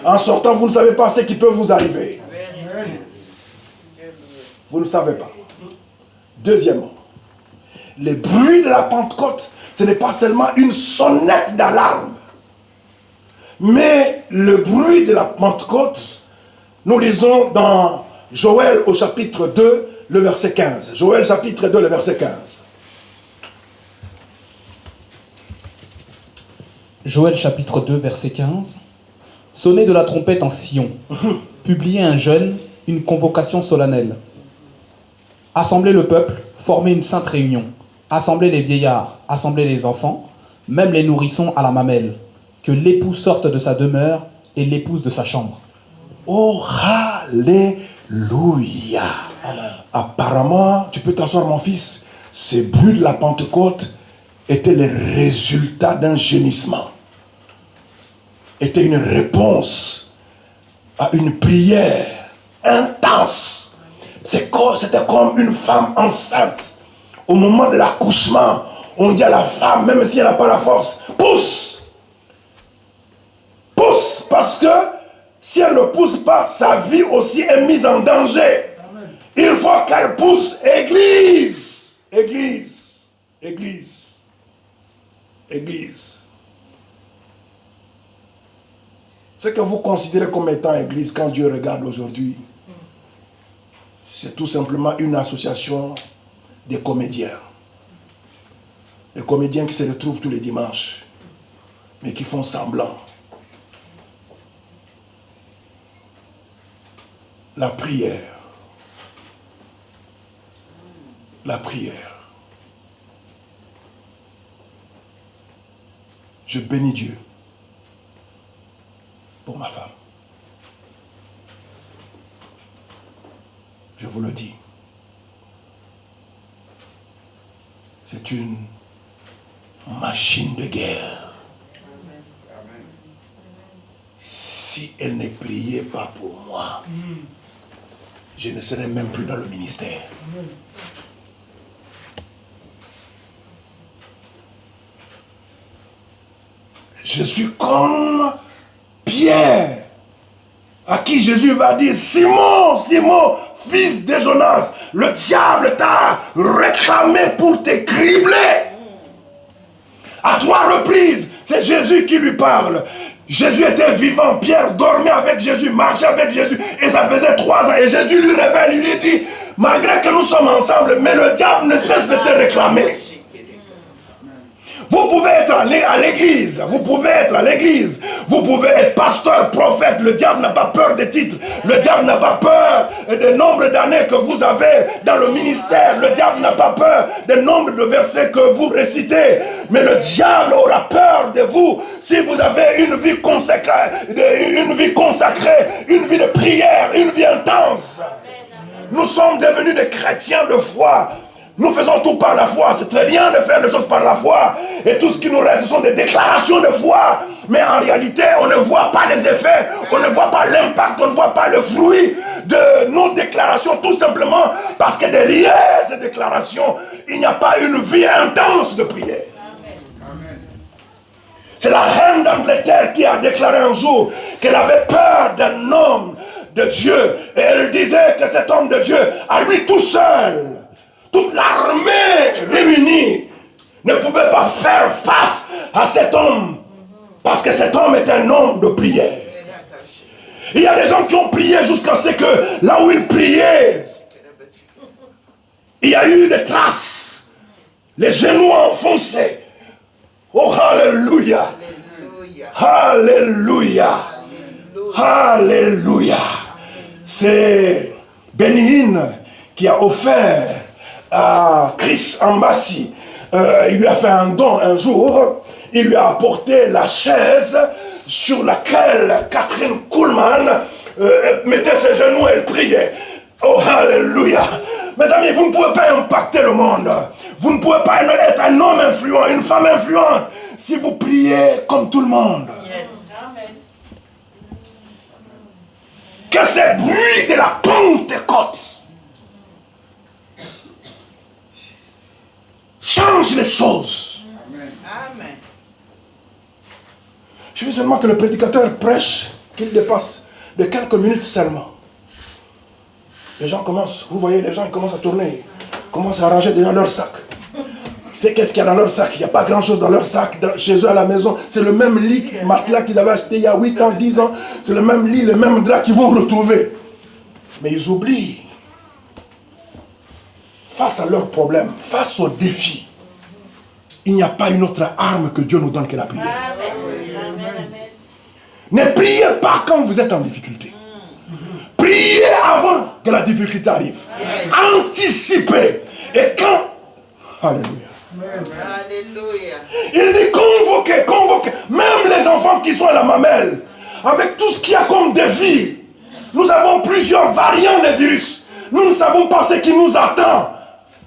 En sortant, vous ne savez pas ce qui peut vous arriver. Vous ne savez pas. Deuxièmement, le bruit de la Pentecôte, ce n'est pas seulement une sonnette d'alarme. Mais le bruit de la Pentecôte, nous lisons dans Joël au chapitre 2, le verset 15. Joël chapitre 2, le verset 15. Joël chapitre 2, verset 15. Sonnez de la trompette en Sion. Publiez un jeûne, une convocation solennelle. Assemblez le peuple, formez une sainte réunion. Assemblez les vieillards, assemblez les enfants, même les nourrissons à la mamelle. Que l'époux sorte de sa demeure et l'épouse de sa chambre. Oh, alléluia. Apparemment, tu peux t'asseoir mon fils, ce bruit de la Pentecôte était le résultat d'un gémissement. Était une réponse à une prière intense. C'était comme une femme enceinte. Au moment de l'accouchement, on dit à la femme, même si elle n'a pas la force, pousse. Pousse, parce que si elle ne pousse pas, sa vie aussi est mise en danger. Il faut qu'elle pousse. Église, église, église, église. Ce que vous considérez comme étant église, quand Dieu regarde aujourd'hui, c'est tout simplement une association des comédiens. Les comédiens qui se retrouvent tous les dimanches, mais qui font semblant. La prière. La prière. Je bénis Dieu pour ma femme. Je vous le dis. C'est une machine de guerre. Si elle ne priait pas pour moi, je ne serais même plus dans le ministère. Je suis comme Pierre, à qui Jésus va dire, Simon, Simon, fils de Jonas, le diable t'a réclamé pour te cribler. À 3 reprises, c'est Jésus qui lui parle. Jésus était vivant, Pierre dormait avec Jésus, marchait avec Jésus, et ça faisait 3 ans. Et Jésus lui révèle, il lui dit, malgré que nous sommes ensemble, mais le diable ne cesse de te réclamer. Vous pouvez être à l'église, vous pouvez être à l'église, vous pouvez être pasteur, prophète, le diable n'a pas peur des titres, le diable n'a pas peur du nombre d'années que vous avez dans le ministère, le diable n'a pas peur du nombre de versets que vous récitez, mais le diable aura peur de vous si vous avez une vie consacrée, une vie de prière, une vie intense. Nous sommes devenus des chrétiens de foi. Nous faisons tout par la foi. C'est très bien de faire les choses par la foi. Et tout ce qui nous reste, ce sont des déclarations de foi. Mais en réalité, on ne voit pas les effets. On ne voit pas l'impact. On ne voit pas le fruit de nos déclarations. Tout simplement parce que derrière ces déclarations, il n'y a pas une vie intense de prière. C'est la reine d'Angleterre qui a déclaré un jour qu'elle avait peur d'un homme de Dieu. Et elle disait que cet homme de Dieu, à lui tout seul, toute l'armée réunie ne pouvait pas faire face à cet homme. Parce que cet homme est un homme de prière. Il y a des gens qui ont prié jusqu'à ce que là où ils priaient, il y a eu des traces. Les genoux enfoncés. Oh, alléluia. Alléluia. Alléluia. C'est Bénin qui a offert à Chris Ambassi. Il lui a fait un don un jour. Il lui a apporté la chaise sur laquelle Catherine Kuhlman mettait ses genoux et elle priait. Oh, alléluia. Mes amis, vous ne pouvez pas impacter le monde. Vous ne pouvez pas être un homme influent, une femme influente, si vous priez comme tout le monde. Yes. Amen. Que ces bruits de la Pentecôte changent les choses. Amen. Je veux seulement que le prédicateur prêche, qu'il dépasse de quelques minutes seulement. Les gens commencent, vous voyez, les gens ils commencent à tourner, commencent à ranger déjà leur sac. C'est qu'est-ce qu'il y a dans leur sac? Il n'y a pas grand-chose dans leur sac, chez eux à la maison. C'est le même lit, matelas qu'ils avaient acheté il y a 8 ans, 10 ans. C'est le même lit, le même drap qu'ils vont retrouver. Mais ils oublient. Face à leurs problèmes, face aux défis, il n'y a pas une autre arme que Dieu nous donne que la prière. Ne priez pas quand vous êtes en difficulté. Priez avant que la difficulté arrive. Anticipez. Et quand... Alléluia. Alléluia. Il dit convoquez, convoquez. Même les enfants qui sont à la mamelle, avec tout ce qu'il y a comme défi. Nous avons plusieurs variants de virus. Nous ne savons pas ce qui nous attend.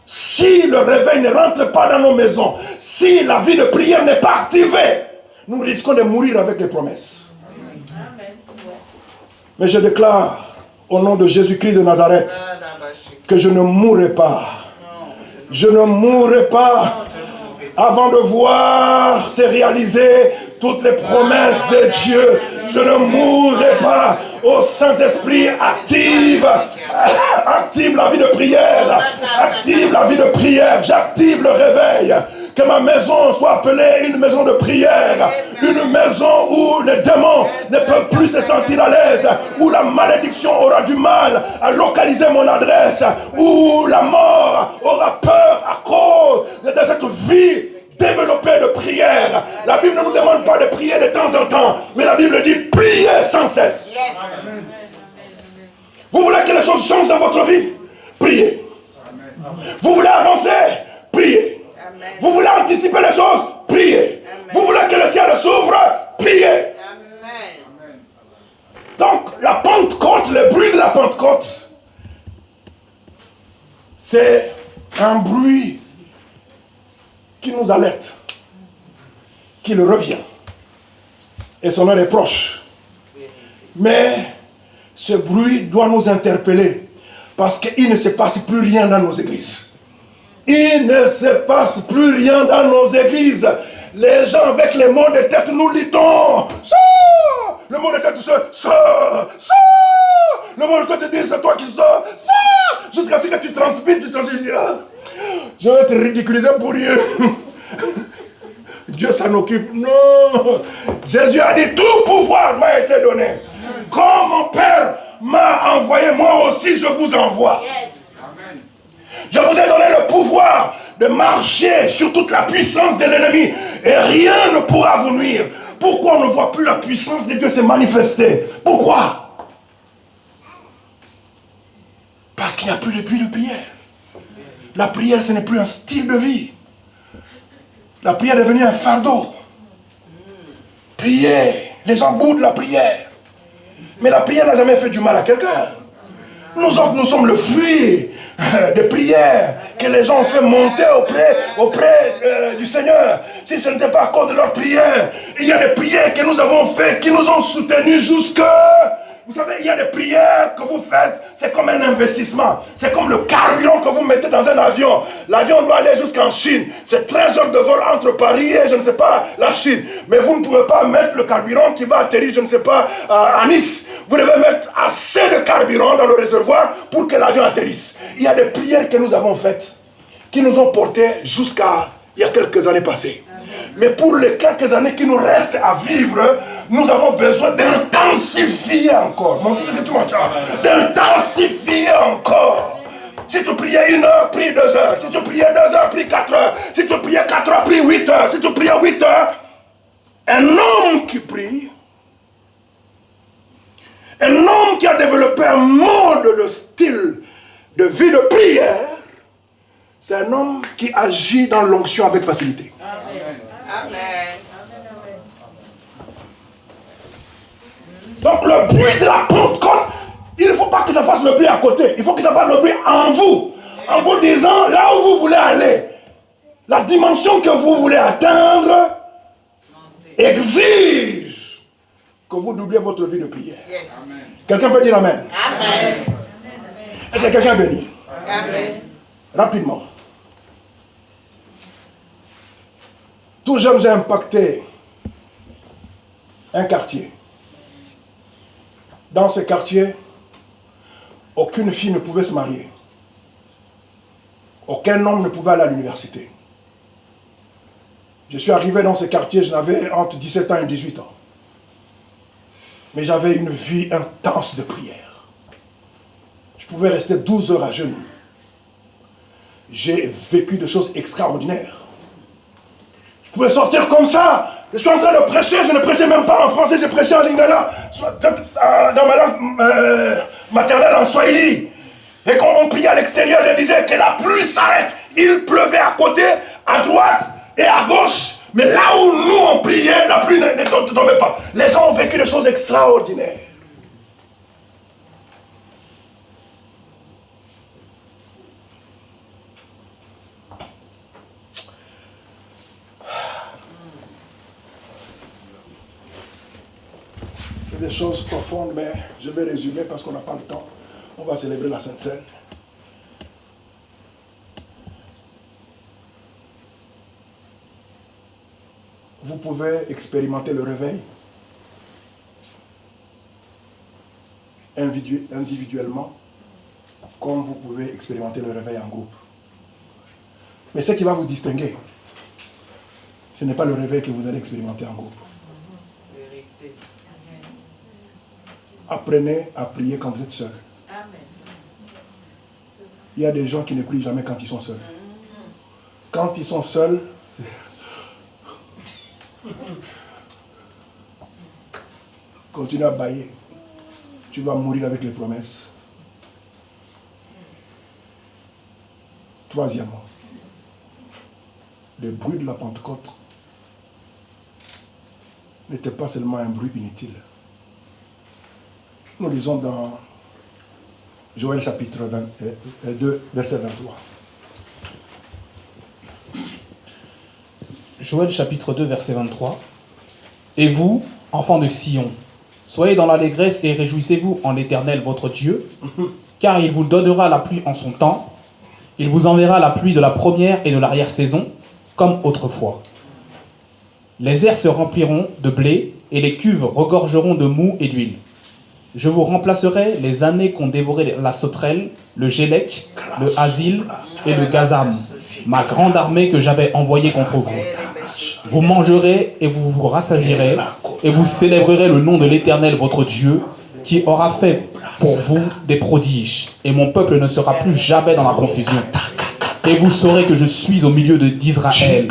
Si le réveil ne rentre pas dans nos maisons, si la vie de prière n'est pas activée, nous risquons de mourir avec des promesses. Amen. Mais je déclare au nom de Jésus-Christ de Nazareth que je ne mourrai pas. Je ne mourrai pas avant de voir se réaliser toutes les promesses de Dieu. Je ne mourrai pas. Ô Saint-Esprit, active la vie de prière. Active la vie de prière. J'active le réveil. Que ma maison soit appelée une maison de prière. Une maison où les démons ne peuvent plus se sentir à l'aise. Où la malédiction aura du mal à localiser mon adresse. Où la mort aura peur à cause de cette vie développée de prière. La Bible ne nous demande pas de prier de temps en temps. Mais la Bible dit priez sans cesse. Vous voulez que les choses changent dans votre vie? Priez. Vous voulez avancer? Priez. Vous voulez anticiper les choses? Priez. Vous voulez que le ciel s'ouvre? Priez. Donc, la Pentecôte, le bruit de la Pentecôte, c'est un bruit qui nous alerte, qui le revient. Et son heure est proche. Mais ce bruit doit nous interpeller parce qu'il ne se passe plus rien dans nos églises. Il ne se passe plus rien dans nos églises. Les gens avec les mots de tête nous luttons. Sors! Le mot de tête, sors! Sors! Le mot de tête dit, c'est toi qui sors. Sors! Jusqu'à ce que tu transpires, je vais te ridiculiser pour rien. Dieu s'en occupe. Non! Jésus a dit, tout pouvoir m'a été donné. Comme mon Père m'a envoyé, moi aussi je vous envoie. Je vous ai donné le pouvoir de marcher sur toute la puissance de l'ennemi et rien ne pourra vous nuire. Pourquoi on ne voit plus la puissance de Dieu se manifester? Pourquoi? Parce qu'il n'y a plus de vie de prière. La prière, ce n'est plus un style de vie. La prière est devenue un fardeau. Prier, les gens boudent la prière. Mais la prière n'a jamais fait du mal à quelqu'un. Nous autres, nous sommes le fruit de prières que les gens ont fait monter auprès du Seigneur. Si ce n'était pas à cause de leur prière, il y a des prières que nous avons faites, qui nous ont soutenus jusque... Vous savez, il y a des prières que vous faites, c'est comme un investissement. C'est comme le carburant que vous mettez dans un avion. L'avion doit aller jusqu'en Chine. C'est 13 heures de vol entre Paris et, je ne sais pas, la Chine. Mais vous ne pouvez pas mettre le carburant qui va atterrir, je ne sais pas, à Nice. Vous devez mettre assez de carburant dans le réservoir pour que l'avion atterrisse. Il y a des prières que nous avons faites, qui nous ont portés jusqu'à il y a quelques années passées. Mais pour les quelques années qui nous restent à vivre, nous avons besoin d'intensifier encore. Mon fils, c'est tout mon chat. D'intensifier encore. Si tu priais 1 heure, prie 2 heures. Si tu priais 2 heures, prie 4 heures. Si tu priais 4 heures, prie 8 heures. Si tu priais 8 heures, un homme qui prie, un homme qui a développé un mode de style de vie de prière, c'est un homme qui agit dans l'onction avec facilité. Amen. Donc le bruit de la Pentecôte Il ne faut pas que ça fasse le bruit à côté. Il faut que ça fasse le bruit en vous. En vous disant, là où vous voulez aller, la dimension que vous voulez atteindre exige que vous doubliez votre vie de prière. Yes. Quelqu'un peut dire Amen. Amen. Est-ce que quelqu'un béni? Amen. Rapidement. Tout jeune, j'ai impacté un quartier. Dans ce quartier, aucune fille ne pouvait se marier. Aucun homme ne pouvait aller à l'université. Je suis arrivé dans ce quartier, je n'avais entre 17 ans et 18 ans. Mais j'avais une vie intense de prière. Je pouvais rester 12 heures à genoux. J'ai vécu des choses extraordinaires. Je pouvais sortir comme ça. Je suis en train de prêcher, je ne prêchais même pas en français, je prêchais en lingala, dans ma langue maternelle en swahili. Et quand on priait à l'extérieur, je disais que la pluie s'arrête. Il pleuvait à côté, à droite et à gauche. Mais là où nous on priait, la pluie ne tombait pas. Les gens ont vécu des choses extraordinaires. Des choses profondes, mais je vais résumer parce qu'on n'a pas le temps. On va célébrer la Sainte Seine. Vous pouvez expérimenter le réveil individuellement, comme vous pouvez expérimenter le réveil en groupe. Mais ce qui va vous distinguer, ce n'est pas le réveil que vous allez expérimenter en groupe. Apprenez à prier quand vous êtes seul. Il y a des gens qui ne prient jamais quand ils sont seuls. Quand ils sont seuls, continue à bailler. Tu vas mourir avec les promesses. Troisièmement, le bruit de la Pentecôte n'était pas seulement un bruit inutile. Nous lisons dans Joël chapitre 2, verset 23. Joël chapitre 2, verset 23. Et vous, enfants de Sion, soyez dans l'allégresse et réjouissez-vous en l'Éternel votre Dieu, car il vous donnera la pluie en son temps, il vous enverra la pluie de la première et de l'arrière-saison, comme autrefois. Les airs se rempliront de blé, et les cuves regorgeront de mou et d'huile. Je vous remplacerai les années qu'ont dévoré la sauterelle, le gélec, le hasil et le gazam, ma grande armée que j'avais envoyée contre vous. Vous mangerez et vous vous rassasierez, et vous célébrerez le nom de l'Éternel votre Dieu, qui aura fait pour vous des prodiges, et mon peuple ne sera plus jamais dans la confusion. Et vous saurez que je suis au milieu d'Israël,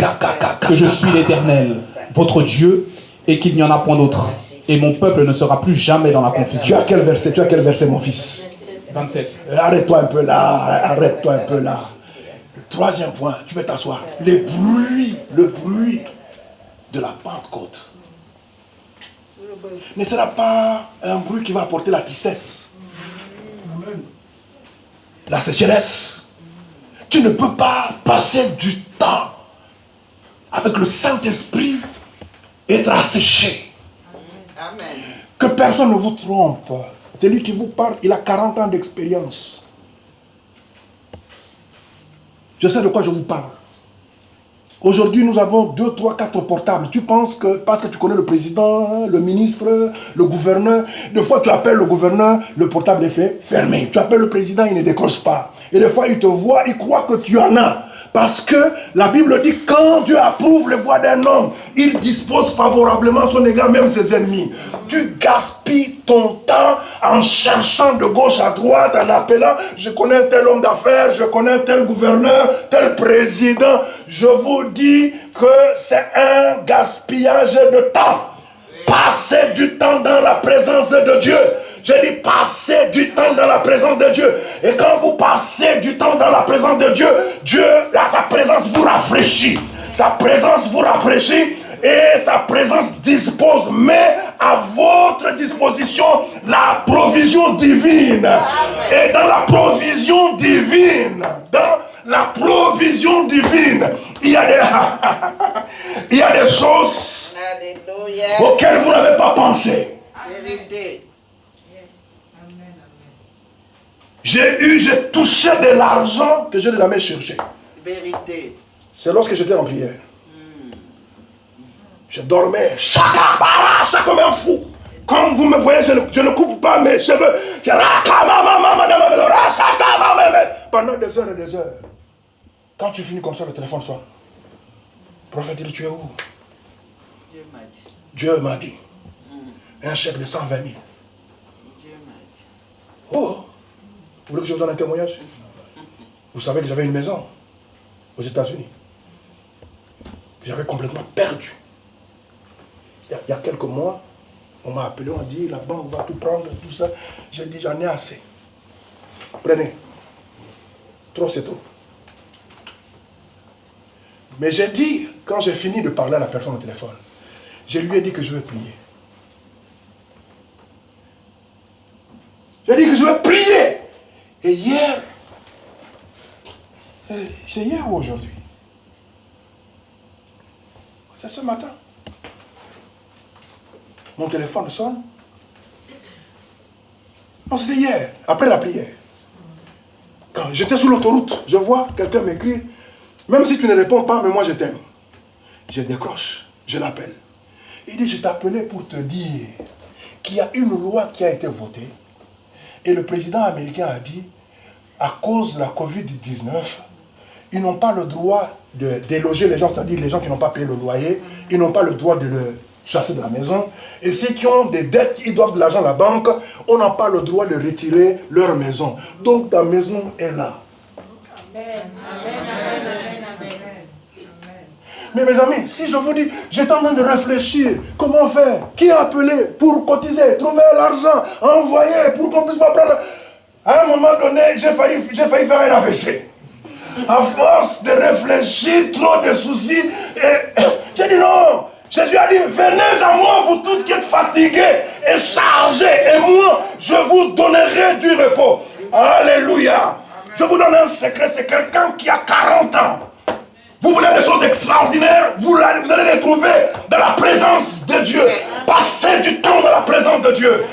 que je suis l'Éternel, votre Dieu, et qu'il n'y en a point d'autre. Et mon peuple ne sera plus jamais dans la confusion. Tu as quel verset, mon fils? 27. Arrête-toi un peu là, arrête-toi un peu là. Le troisième point, tu peux t'asseoir. Le bruit de la Pentecôte ne sera pas un bruit qui va apporter la tristesse, la sécheresse. Tu ne peux pas passer du temps avec le Saint-Esprit et être asséché. Amen. Que personne ne vous trompe. Celui qui vous parle, il a 40 ans d'expérience. Je sais de quoi je vous parle. Aujourd'hui, nous avons 2, 3, 4 portables. Tu penses que parce que tu connais le président, le ministre, le gouverneur, des fois tu appelles le gouverneur, le portable est fait fermé. Tu appelles le président, il ne décroche pas. Et des fois, il te voit, il croit que tu en as. Parce que la Bible dit quand Dieu approuve les voies d'un homme, il dispose favorablement à son égard, même ses ennemis. Tu gaspilles ton temps en cherchant de gauche à droite, en appelant, je connais un tel homme d'affaires, je connais un tel gouverneur, tel président. Je vous dis que c'est un gaspillage de temps. Passez du temps dans la présence de Dieu. Je dis passez du temps dans la présence de Dieu. Et quand vous passez du temps dans la présence de Dieu, Dieu, là, sa présence vous rafraîchit. Sa présence vous rafraîchit et sa présence dispose, met à votre disposition la provision divine. Et dans la provision divine, il y a des choses auxquelles vous n'avez pas pensé. J'ai touché de l'argent que je n'ai jamais cherché. C'est lorsque j'étais en prière. Je dormais, chaka comme un fou. Comme vous me voyez, je ne coupe pas mes cheveux. Pendant des heures et des heures. Quand tu finis comme ça, le téléphone sonne. Prophète, dit, tu es où? Dieu m'a dit. Un chèque de 120 000. Oh, vous voulez que je vous donne un témoignage? Vous savez que j'avais une maison aux États-Unis. J'avais complètement perdu. Il y a quelques mois, on m'a appelé, on a dit, la banque va tout prendre, tout ça. J'ai dit, j'en ai assez. Prenez. Trop, c'est trop. Mais j'ai dit, quand j'ai fini de parler à la personne au téléphone, je lui ai dit que je vais prier. J'ai dit que je vais prier. Et hier, c'est hier ou aujourd'hui? C'est ce matin. Mon téléphone sonne. Non, c'était hier, après la prière. Quand j'étais sur l'autoroute, je vois quelqu'un m'écrire. Même si tu ne réponds pas, mais moi je t'aime. Je décroche, je l'appelle. Il dit, je t'appelais pour te dire qu'il y a une loi qui a été votée. Et le président américain a dit, à cause de la Covid-19, ils n'ont pas le droit de déloger les gens, c'est-à-dire les gens qui n'ont pas payé le loyer, ils n'ont pas le droit de le chasser de la maison. Et ceux qui ont des dettes, ils doivent de l'argent à la banque, on n'a pas le droit de retirer leur maison. Donc ta maison est là. Amen. Mais mes amis, si je vous dis, j'étais en train de réfléchir, comment faire? Qui a appelé pour cotiser, trouver l'argent, envoyer pour qu'on puisse pas prendre. À un moment donné, j'ai failli faire un AVC. À force de réfléchir, trop de soucis, et j'ai dit non. Jésus a dit, venez à moi, vous tous qui êtes fatigués et chargés, et moi, je vous donnerai du repos. Alléluia. Je vous donne un secret, c'est quelqu'un qui a 40 ans. Vous voulez des choses extraordinaires, vous allez les trouver dans la présence de Dieu. Passez du temps dans la présence de Dieu.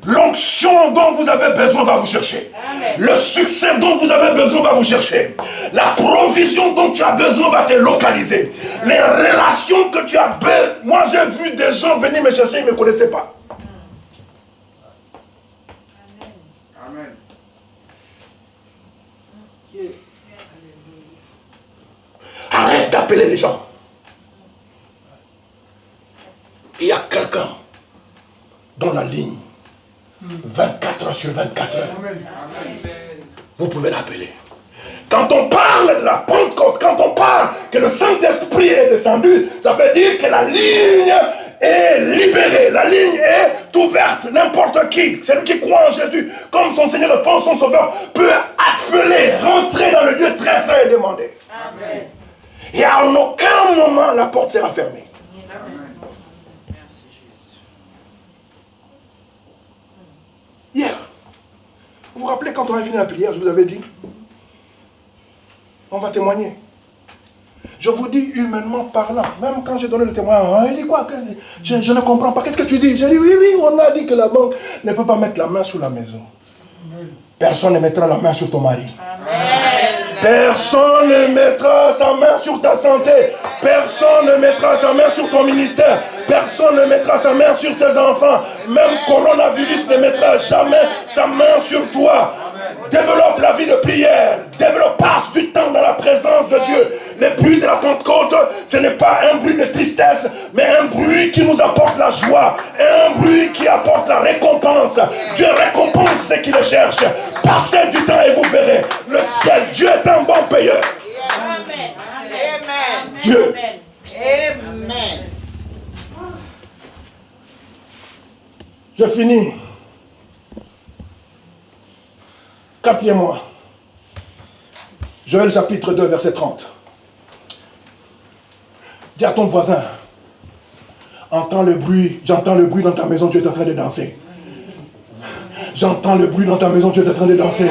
L'onction dont vous avez besoin va vous chercher. Le succès dont vous avez besoin va vous chercher. La provision dont tu as besoin va te localiser. Les relations que tu as besoin. Moi j'ai vu des gens venir me chercher, ils ne me connaissaient pas. Amen. Arrête d'appeler les gens. Il y a quelqu'un dans la ligne 24 heures sur 24 heures. Vous pouvez l'appeler. Quand on parle de la Pentecôte, quand on parle que le Saint-Esprit est descendu, ça veut dire que la ligne est libérée, la ligne est ouverte. N'importe qui, celui qui croit en Jésus, comme son Seigneur le pense, son Sauveur, peut appeler, rentrer dans le lieu très saint et demander. Amen. Et à aucun moment la porte sera fermée. Amen. Merci Jésus. Hier, vous vous rappelez quand on a fini la prière, je vous avais dit, on va témoigner. Je vous dis humainement parlant, même quand j'ai donné le témoignage, il dit quoi? Je ne comprends pas. Qu'est-ce que tu dis? J'ai dit oui, on a dit que la banque ne peut pas mettre la main sur la maison. Personne ne mettra la main sur ton mari. Amen. Personne ne mettra sa main sur ta santé. Personne ne mettra sa main sur ton ministère. Personne ne mettra sa main sur ses enfants. Même coronavirus ne mettra jamais sa main sur toi. Développe la vie de prière. Passe du temps dans la présence de Dieu. Le bruit de la Pentecôte, ce n'est pas un bruit de tristesse, mais un bruit qui nous apporte la joie. Un bruit qui apporte la récompense. Dieu récompense ceux qui le cherchent. Passez du temps et vous verrez. Le ciel, Dieu est un bon payeur. Amen. Amen. Dieu. Amen. Je finis. 4e mois. Joël chapitre 2, verset 30. Dis à ton voisin, Entends le bruit, j'entends le bruit dans ta maison, tu es en train de danser. J'entends le bruit dans ta maison, tu es en train de danser.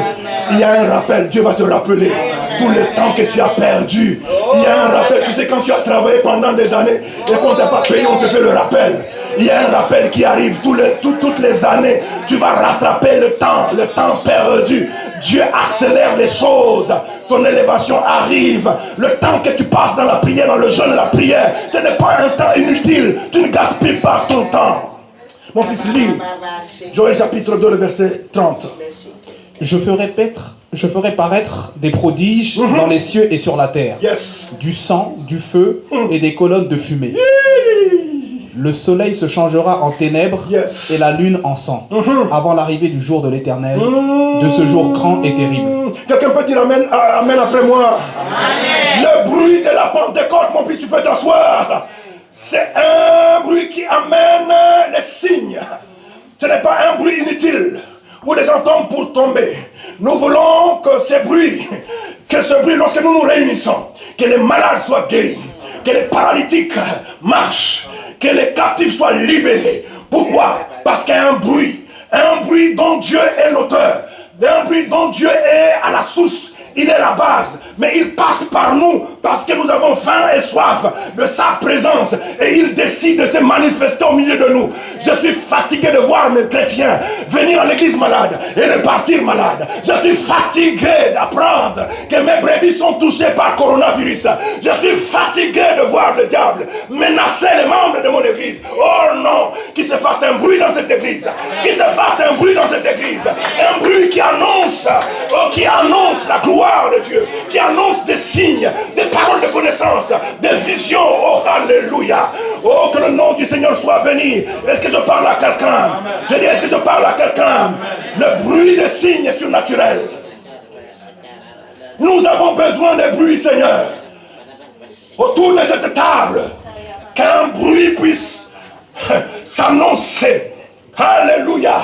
Il y a un rappel, Dieu va te rappeler tout le temps que tu as perdu. Il y a un rappel, tu sais, quand tu as travaillé pendant des années et qu'on ne t'a pas payé, on te fait le rappel. Il y a un rappel qui arrive toutes les années. Tu vas rattraper le temps perdu. Dieu accélère les choses. Ton élévation arrive. Le temps que tu passes dans la prière, dans le jeûne et la prière, ce n'est pas un temps inutile. Tu ne gaspilles pas ton temps. Mon fils, lis Joël chapitre 2, le verset 30. Je ferai paraître des prodiges dans les cieux et sur la terre. Yes. Du sang, du feu et des colonnes de fumée. Le soleil se changera en ténèbres et la lune en sang, avant l'arrivée du jour de l'Éternel, de ce jour grand et terrible. Quelqu'un peut dire amen, amen après moi. Amen. Le bruit de la Pentecôte, mon fils, tu peux t'asseoir. C'est un bruit qui amène les signes. Ce n'est pas un bruit inutile où les gens tombent pour tomber. Nous voulons que ce bruit, lorsque nous nous réunissons, que les malades soient guéris, que les paralytiques marchent, que les captifs soient libérés. Pourquoi? Parce qu'il y a un bruit dont Dieu est l'auteur, un bruit dont Dieu est à la source. Il est la base, mais il passe par nous parce que nous avons faim et soif de sa présence et il décide de se manifester au milieu de nous. Je suis fatigué de voir mes chrétiens venir à l'église malade et repartir malade. Je suis fatigué d'apprendre que mes brebis sont touchées par coronavirus. Je suis fatigué de voir le diable menacer les membres de mon église. Oh non, qu'il se fasse un bruit dans cette église, qu'il se fasse un bruit dans cette église, un bruit qui annonce la gloire de Dieu, qui annonce des signes, des paroles de connaissance, des visions. Oh, alléluia. Oh, que le nom du Seigneur soit béni. Est-ce que je parle à quelqu'un? Je dis, est-ce que je parle à quelqu'un? Le bruit des signes est surnaturel. Nous avons besoin des bruits, Seigneur. Autour de cette table, qu'un bruit puisse s'annoncer. Alléluia.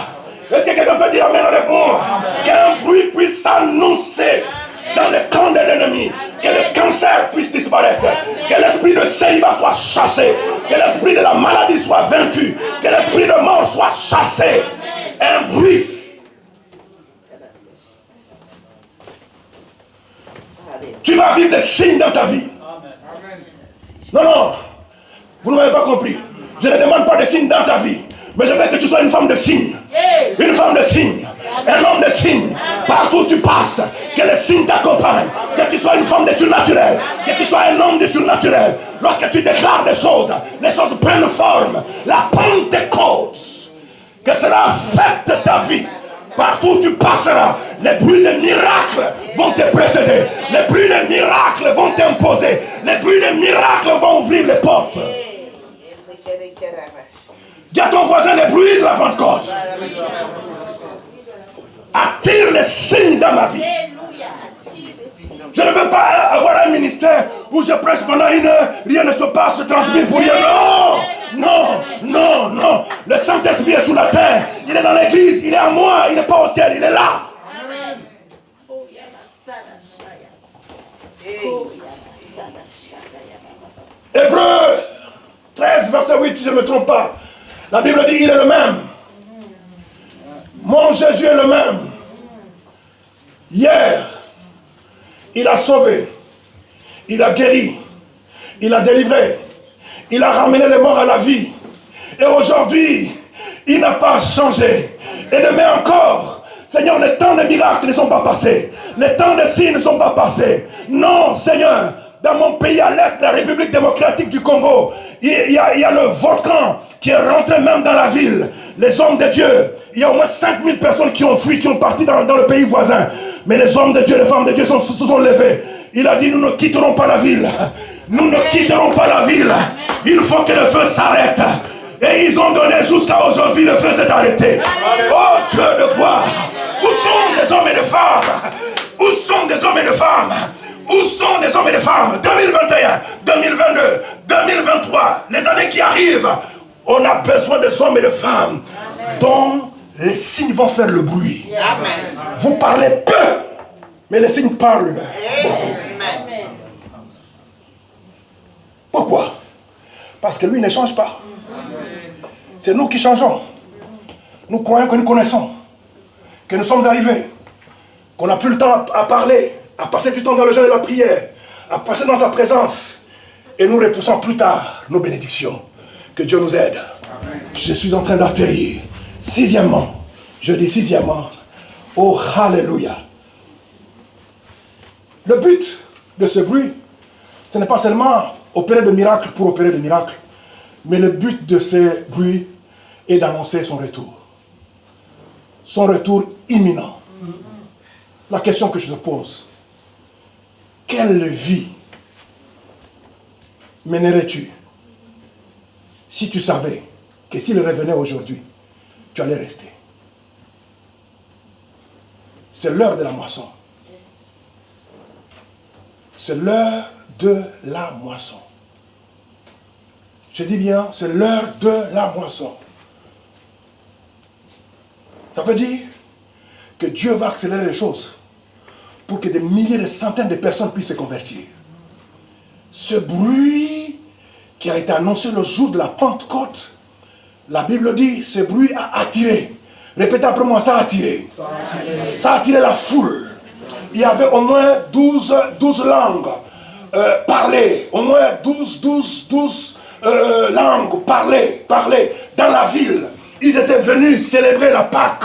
Est-ce que quelqu'un peut dire amen avec moi? Qu'un bruit puisse s'annoncer dans le camp de l'ennemi, que le cancer puisse disparaître, que l'esprit de célibat soit chassé, que l'esprit de la maladie soit vaincu, que l'esprit de mort soit chassé. Un bruit. Tu vas vivre des signes dans ta vie. Non, vous ne m'avez pas compris. Je ne demande pas des signes dans ta vie, mais je veux que tu sois une femme de signes. Une femme de signes. Un homme de signes. Partout où tu passes, que les signes t'accompagnent. Que tu sois une femme de surnaturel. Que tu sois un homme de surnaturel. Lorsque tu déclares des choses, les choses prennent forme. La Pentecôte, que cela affecte ta vie. Partout où tu passeras, les bruits de miracles vont te précéder. Les bruits de miracles vont t'imposer. Les bruits de miracles vont ouvrir les portes. Dis à ton voisin les bruits de la Pentecôte. Attire les signes dans ma vie. Je ne veux pas avoir un ministère où je prêche pendant 1 heure, rien ne se passe, je transpire pour rien. Non. Le Saint-Esprit est sur la terre. Il est dans l'église, il est à moi, il n'est pas au ciel, il est là. Hébreux 13, verset 8, si je ne me trompe pas. La Bible dit, il est le même. Mon Jésus est le même. Hier, il a sauvé, il a guéri, il a délivré, il a ramené les morts à la vie. Et aujourd'hui, il n'a pas changé. Et demain encore, Seigneur, les temps de miracles ne sont pas passés. Les temps de signes ne sont pas passés. Non, Seigneur, dans mon pays à l'est de la République démocratique du Congo, il y a le volcan qui est rentré même dans la ville. Les hommes de Dieu, il y a au moins 5000 personnes qui ont fui, qui ont parti dans le pays voisin. Mais les hommes de Dieu, les femmes de Dieu se sont levés. Il a dit, nous ne quitterons pas la ville. Nous ne quitterons pas la ville. Il faut que le feu s'arrête. Et ils ont donné jusqu'à aujourd'hui, le feu s'est arrêté. Oh Dieu de gloire. Où sont les hommes et les femmes? Où sont les hommes et les femmes? Où sont les hommes et les femmes? 2021, 2022, 2023, les années qui arrivent, on a besoin des hommes et des femmes dont les signes vont faire le bruit. Amen. Vous parlez peu, mais les signes parlent beaucoup. Pourquoi? Parce que lui ne change pas. C'est nous qui changeons. Nous croyons que nous connaissons, que nous sommes arrivés, qu'on n'a plus le temps à parler, à passer du temps dans le jeûne et la prière, à passer dans sa présence. Et nous repoussons plus tard nos bénédictions. Que Dieu nous aide. Amen. Je suis en train d'atterrir. Sixièmement, je dis sixièmement, oh Alléluia. Le but de ce bruit, ce n'est pas seulement opérer de miracles pour opérer de miracles, mais le but de ce bruit est d'annoncer son retour. Son retour imminent. La question que je te pose, quelle vie mènerais-tu si tu savais que s'il revenait aujourd'hui, tu allais rester? C'est l'heure de la moisson. C'est l'heure de la moisson. Je dis bien, c'est l'heure de la moisson. Ça veut dire que Dieu va accélérer les choses pour que des milliers, des centaines de personnes puissent se convertir. Ce bruit qui a été annoncé le jour de la Pentecôte, la Bible dit, ce bruit a attiré. Répétez après moi, ça a attiré. Ça a attiré la foule. Il y avait au moins 12 langues parlées. Au moins 12 langues parlées dans la ville. Ils étaient venus célébrer la Pâque.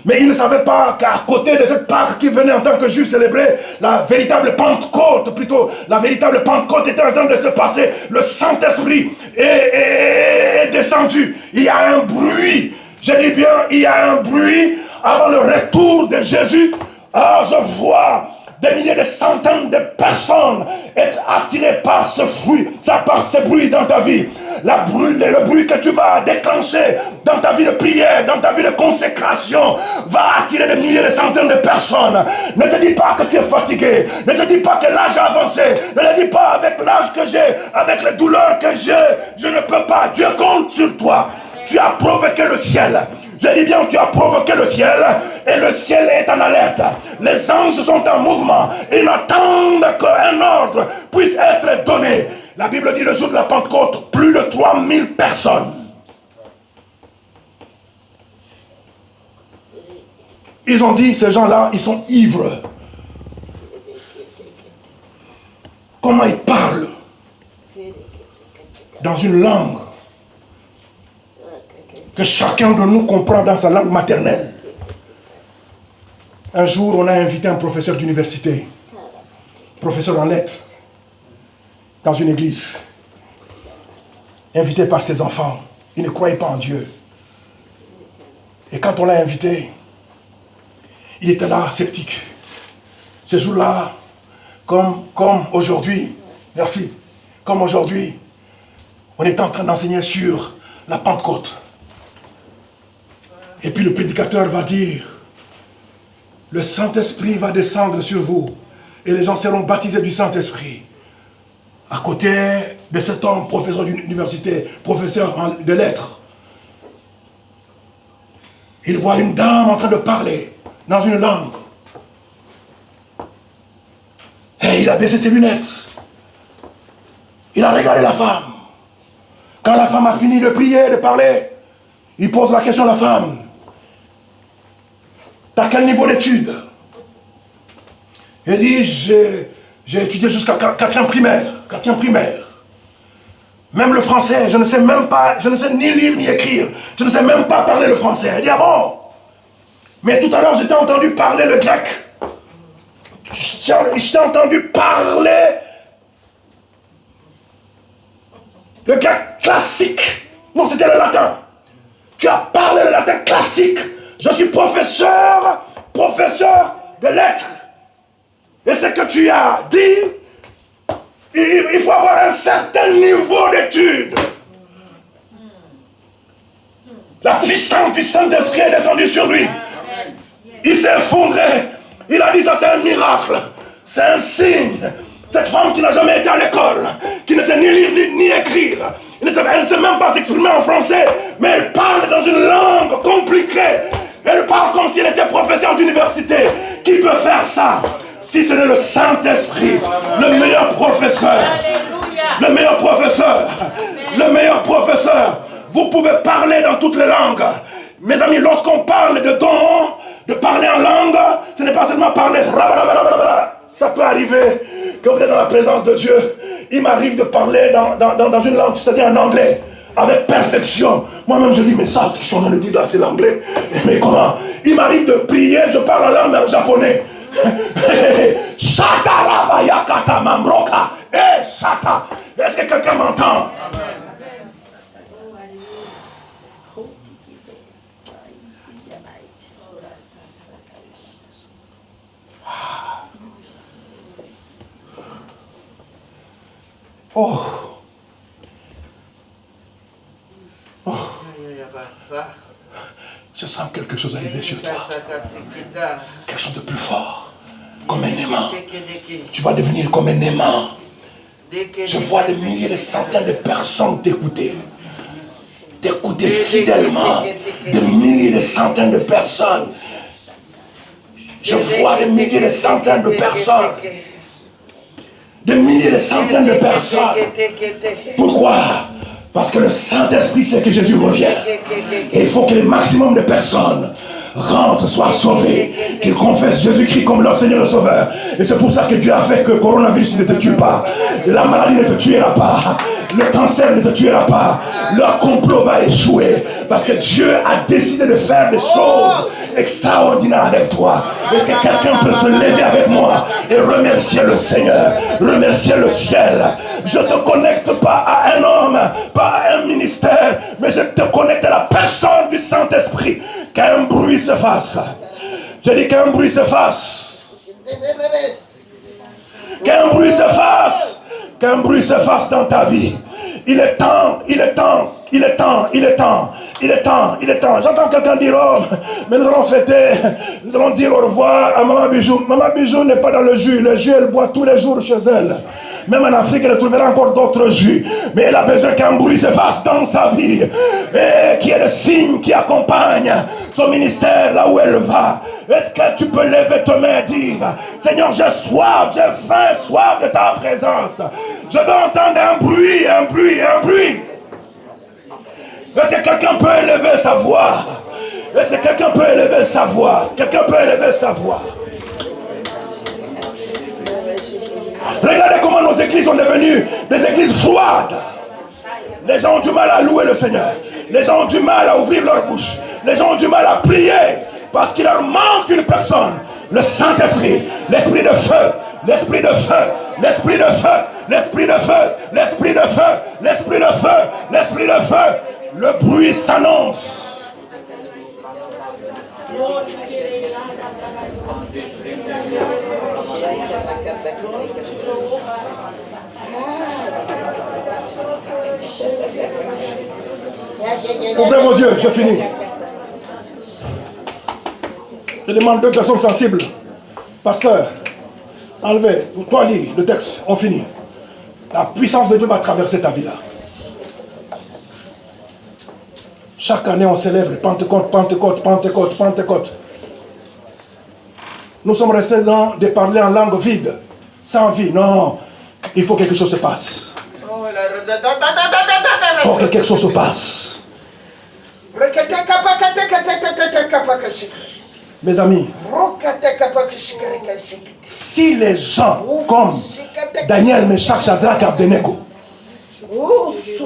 Mais ils ne savaient pas qu'à côté de cette Pâque qui venait en tant que Juifs célébrer la véritable Pentecôte, plutôt, la véritable Pentecôte était en train de se passer. Le Saint-Esprit est descendu. Il y a un bruit. Je dis bien, il y a un bruit avant le retour de Jésus. Ah, je vois des milliers de centaines de personnes être attirées par ce fruit, par ce bruit dans ta vie. Le bruit que tu vas déclencher dans ta vie de prière, dans ta vie de consécration, va attirer des milliers de centaines de personnes. Ne te dis pas que tu es fatigué. Ne te dis pas que l'âge a avancé. Ne te dis pas avec l'âge que j'ai, avec les douleurs que j'ai, je ne peux pas. Dieu compte sur toi. Tu as provoqué le ciel. Je dis bien, tu as provoqué le ciel et le ciel est en alerte. Les anges sont en mouvement. Ils n'attendent qu'un ordre puisse être donné. La Bible dit le jour de la Pentecôte, plus de 3000 personnes. Ils ont dit, ces gens-là, ils sont ivres. Comment ils parlent? Dans une langue que chacun de nous comprend dans sa langue maternelle. Un jour, on a invité un professeur d'université, professeur en lettres, dans une église, invité par ses enfants. Il ne croyait pas en Dieu. Et quand on l'a invité, il était là, sceptique. Ce jour-là, comme aujourd'hui, merci, comme aujourd'hui, on est en train d'enseigner sur la Pentecôte. Et puis le prédicateur va dire, le Saint-Esprit va descendre sur vous et les gens seront baptisés du Saint-Esprit. À côté de cet homme, professeur d'université, professeur de lettres, il voit une dame en train de parler dans une langue. Et il a baissé ses lunettes. Il a regardé la femme. Quand la femme a fini de prier, de parler, il pose la question à la femme. T'as quel niveau d'études? Elle dit, j'ai étudié jusqu'à 4e primaire. 4e primaire. Même le français, je ne sais même pas, je ne sais ni lire ni écrire. Je ne sais même pas parler le français. Elle dit, ah bon? Mais tout à l'heure, je t'ai entendu parler le grec. Je t'ai entendu parler le grec classique. Non, c'était le latin. Tu as parlé le latin classique. Je suis professeur de lettres. Et ce que tu as dit, il faut avoir un certain niveau d'études. La puissance du Saint-Esprit est descendue sur lui. Il s'est effondré. Il a dit ça, c'est un miracle. C'est un signe. Cette femme qui n'a jamais été à l'école, qui ne sait ni lire ni écrire, elle ne sait même pas s'exprimer en français, mais elle parle dans une langue compliquée. Elle parle comme si elle était professeure d'université. Qui peut faire ça? Si ce n'est le Saint-Esprit, le meilleur professeur. Le meilleur professeur. Le meilleur professeur Vous pouvez parler dans toutes les langues. Mes amis, lorsqu'on parle de don, de parler en langue, ce n'est pas seulement parler. Ça peut arriver que vous êtes dans la présence de Dieu. Il m'arrive de parler dans une langue, c'est-à-dire en anglais, avec perfection. Moi-même, je dis, mais ça, ce que je suis en train de dire là, c'est l'anglais. Mais comment? Il m'arrive de prier, je parle en langue en japonais. Shatarabaya Mambroka. Shata. Est-ce que quelqu'un m'entend? Oh. Oh. Je sens quelque chose arriver sur toi. Quelque chose de plus fort. Comme un aimant. Tu vas devenir comme un aimant. Je vois des milliers, des centaines de personnes t'écouter. T'écouter fidèlement. Des milliers, des centaines de personnes. Je vois des milliers, des centaines de personnes. Des milliers, des centaines de personnes. Pourquoi? Parce que le Saint-Esprit sait que Jésus revient. Et il faut que le maximum de personnes rentrent, soient sauvées, qu'ils confessent Jésus-Christ comme leur Seigneur et Sauveur. Et c'est pour ça que Dieu a fait que le coronavirus ne te tue pas. La maladie ne te tuera pas. Le cancer ne te tuera pas. Leur complot va échouer. Parce que Dieu a décidé de faire des choses extraordinaires avec toi. Est-ce que quelqu'un peut se lever avec moi et remercier le Seigneur, remercier le ciel? Je ne te connecte pas à un homme, pas à un ministère, mais je te connecte à la personne du Saint-Esprit. Qu'un bruit se fasse. Je dis qu'un bruit se fasse. Qu'un bruit se fasse. Qu'un bruit se fasse dans ta vie. Il est temps, il est temps, il est temps, il est temps, il est temps, il est temps. J'entends quelqu'un dire, oh, mais nous allons fêter, nous allons dire au revoir à Maman Bijou. Maman Bijou n'est pas dans le jus elle boit tous les jours chez elle. Même en Afrique, elle trouvera encore d'autres jus. Mais elle a besoin qu'un bruit se fasse dans sa vie. Et qu'il y ait le signe qui accompagne son ministère là où elle va. Est-ce que tu peux lever tes mains et dire, Seigneur, j'ai soif, j'ai faim, soif de ta présence. Je veux entendre un bruit, un bruit, un bruit. Est-ce que quelqu'un peut élever sa voix? Est-ce que quelqu'un peut élever sa voix? Quelqu'un peut élever sa voix? Regardez comment nos églises sont devenues des églises froides. Les gens ont du mal à louer le Seigneur. Les gens ont du mal à ouvrir leur bouche. Les gens ont du mal à prier parce qu'il leur manque une personne. Le Saint-Esprit, l'Esprit de feu, l'Esprit de feu, l'Esprit de feu, l'Esprit de feu, l'Esprit de feu, l'Esprit de feu, l'Esprit de feu. Le bruit s'annonce. Ouvrez vos yeux, je finis. Je demande 2 personnes sensibles. Pasteur, enlevez, toi lis le texte, on finit. La puissance de Dieu va traverser ta vie là. Chaque année on célèbre Pentecôte, Pentecôte, Pentecôte, Pentecôte. Nous sommes restés dans de parler en langue vide, sans vie. Non, il faut que quelque chose se passe. Il faut que quelque chose se passe. Mes amis, si les gens comme Daniel, Meshach, Shadrach, Abednego,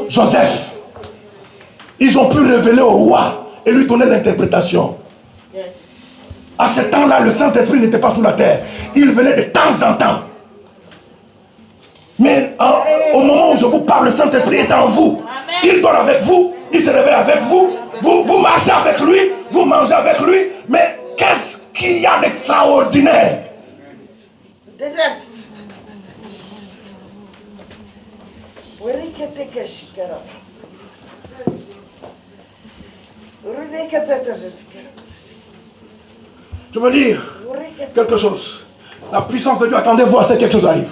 Joseph, ils ont pu révéler au roi et lui donner l'interprétation. À ce temps-là, le Saint-Esprit n'était pas sous la terre. Il venait de temps en temps. Mais au moment où je vous parle, le Saint-Esprit est en vous. Il dort avec vous, il se réveille avec vous. Vous marchez avec lui, vous mangez avec lui. Mais qu'est-ce qu'il y a d'extraordinaire? Je veux dire quelque chose. La puissance de Dieu, attendez voir si quelque chose arrive.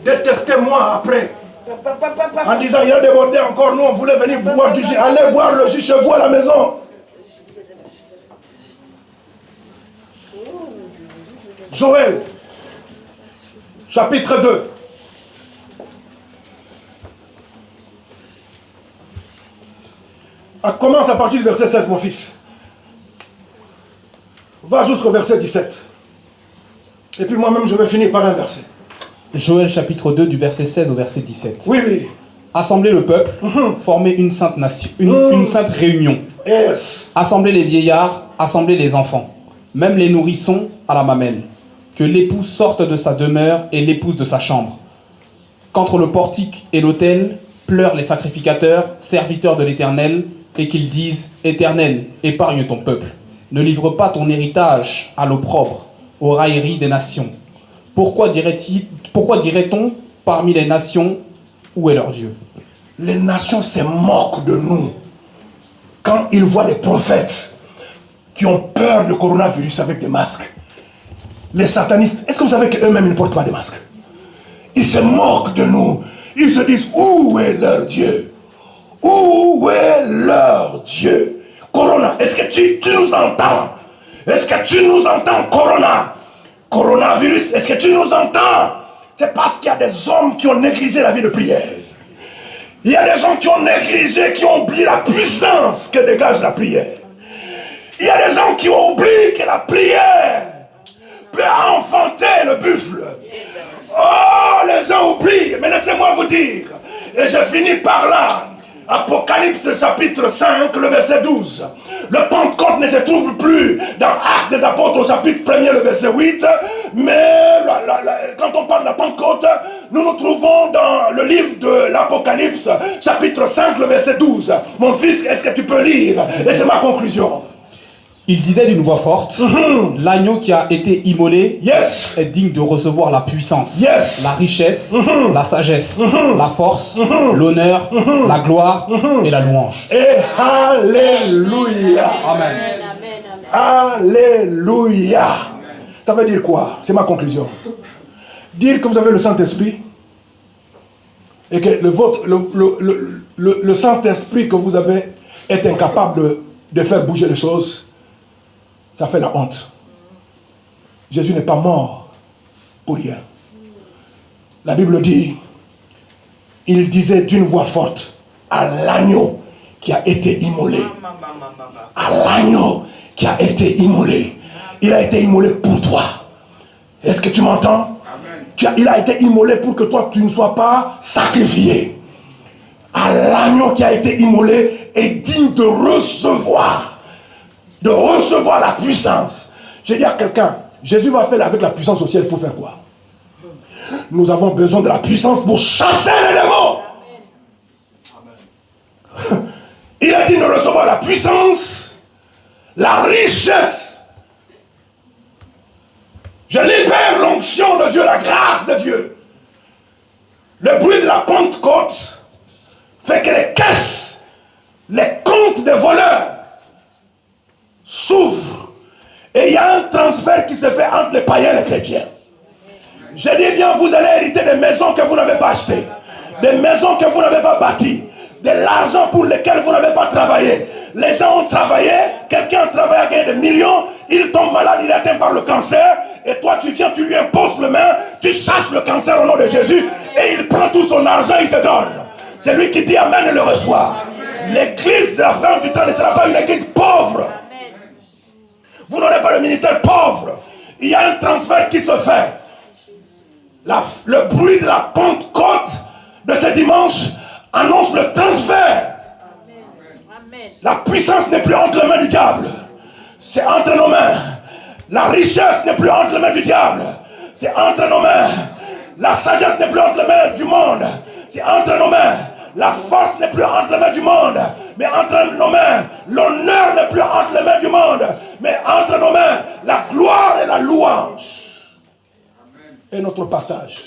Détestez-moi après. En disant, il a débordé encore, nous on voulait venir boire du jus. Allez boire le jus chez vous à la maison. Joël, chapitre 2. Commence à partir du verset 16, mon fils. Va jusqu'au verset 17. Et puis moi-même, je vais finir par un verset. Joël chapitre 2 du verset 16 au verset 17. Oui, oui. Assemblez le peuple, formez une sainte nation, une sainte réunion. Yes. Assemblez les vieillards, assemblez les enfants, même les nourrissons à la mamelle. Que l'époux sorte de sa demeure et l'épouse de sa chambre. Qu'entre le portique et l'autel pleurent les sacrificateurs, serviteurs de l'Éternel, et qu'ils disent « Éternel, épargne ton peuple. Ne livre pas ton héritage à l'opprobre, aux railleries des nations. » Pourquoi dirait-on parmi les nations, où est leur Dieu? Les nations se moquent de nous quand ils voient les prophètes qui ont peur du coronavirus avec des masques. Les satanistes, est-ce que vous savez qu'eux-mêmes ne portent pas de masques? Ils se moquent de nous. Ils se disent, où est leur Dieu? Où est leur Dieu? Corona, est-ce que tu nous entends? Est-ce que tu nous entends, Corona? Coronavirus, est-ce que tu nous entends? C'est parce qu'il y a des hommes qui ont négligé la vie de prière. Il y a des gens qui ont négligé, qui ont oublié la puissance que dégage la prière. Il y a des gens qui ont oublié que la prière peut enfanter le buffle. Oh, les gens oublient. Mais laissez-moi vous dire, et je finis par là. Apocalypse chapitre 5, le verset 12. Le Pentecôte ne se trouve plus dans Actes des Apôtres au chapitre 1er, le verset 8. Mais quand on parle de la Pentecôte, nous nous trouvons dans le livre de l'Apocalypse, chapitre 5, le verset 12. Mon fils, est-ce que tu peux lire? Et c'est ma conclusion. Il disait d'une voix forte, l'agneau qui a été immolé Yes. est digne de recevoir la puissance, Yes. la richesse, la sagesse, la force, l'honneur, la gloire et la louange. Et alléluia. Amen. Alléluia. Ça veut dire quoi? C'est ma conclusion. Dire que vous avez le Saint-Esprit et que le Saint-Esprit que vous avez est incapable de faire bouger les choses, ça fait la honte. Jésus n'est pas mort pour rien. La Bible dit, il disait d'une voix forte à l'agneau qui a été immolé. À l'agneau qui a été immolé. Il a été immolé pour toi. Est-ce que tu m'entends? Il a été immolé pour que toi tu ne sois pas sacrifié. À l'agneau qui a été immolé est digne de recevoir la puissance. J'ai dit à quelqu'un, Jésus va faire avec la puissance au ciel pour faire quoi? Nous avons besoin de la puissance pour chasser les démons. Il a dit de recevoir la puissance, la richesse. Je libère l'onction de Dieu, la grâce de Dieu. Le bruit de la Pentecôte fait que les caisses, les comptes des voleurs s'ouvrent. Et il y a un transfert qui se fait entre les païens et les chrétiens. Je dis bien, vous allez hériter des maisons que vous n'avez pas achetées, des maisons que vous n'avez pas bâties, de l'argent pour lesquels vous n'avez pas travaillé. Les gens ont travaillé, quelqu'un a travaillé à gagner des millions, il tombe malade, il est atteint par le cancer, et toi tu viens, tu lui imposes le main, tu chasses le cancer au nom de Jésus, et il prend tout son argent, il te donne. C'est lui qui dit Amen et le reçoit. L'église de la fin du temps ne sera pas une église pauvre. Vous n'aurez pas le ministère pauvre. Il y a un transfert qui se fait. Le bruit de la Pentecôte de ce dimanche annonce le transfert. La puissance n'est plus entre les mains du diable. C'est entre nos mains. La richesse n'est plus entre les mains du diable. C'est entre nos mains. La sagesse n'est plus entre les mains du monde. C'est entre nos mains. La force n'est plus entre les mains du monde, mais entre nos mains. L'honneur n'est plus entre les mains du monde, mais entre nos mains. La gloire et la louange. Et notre partage.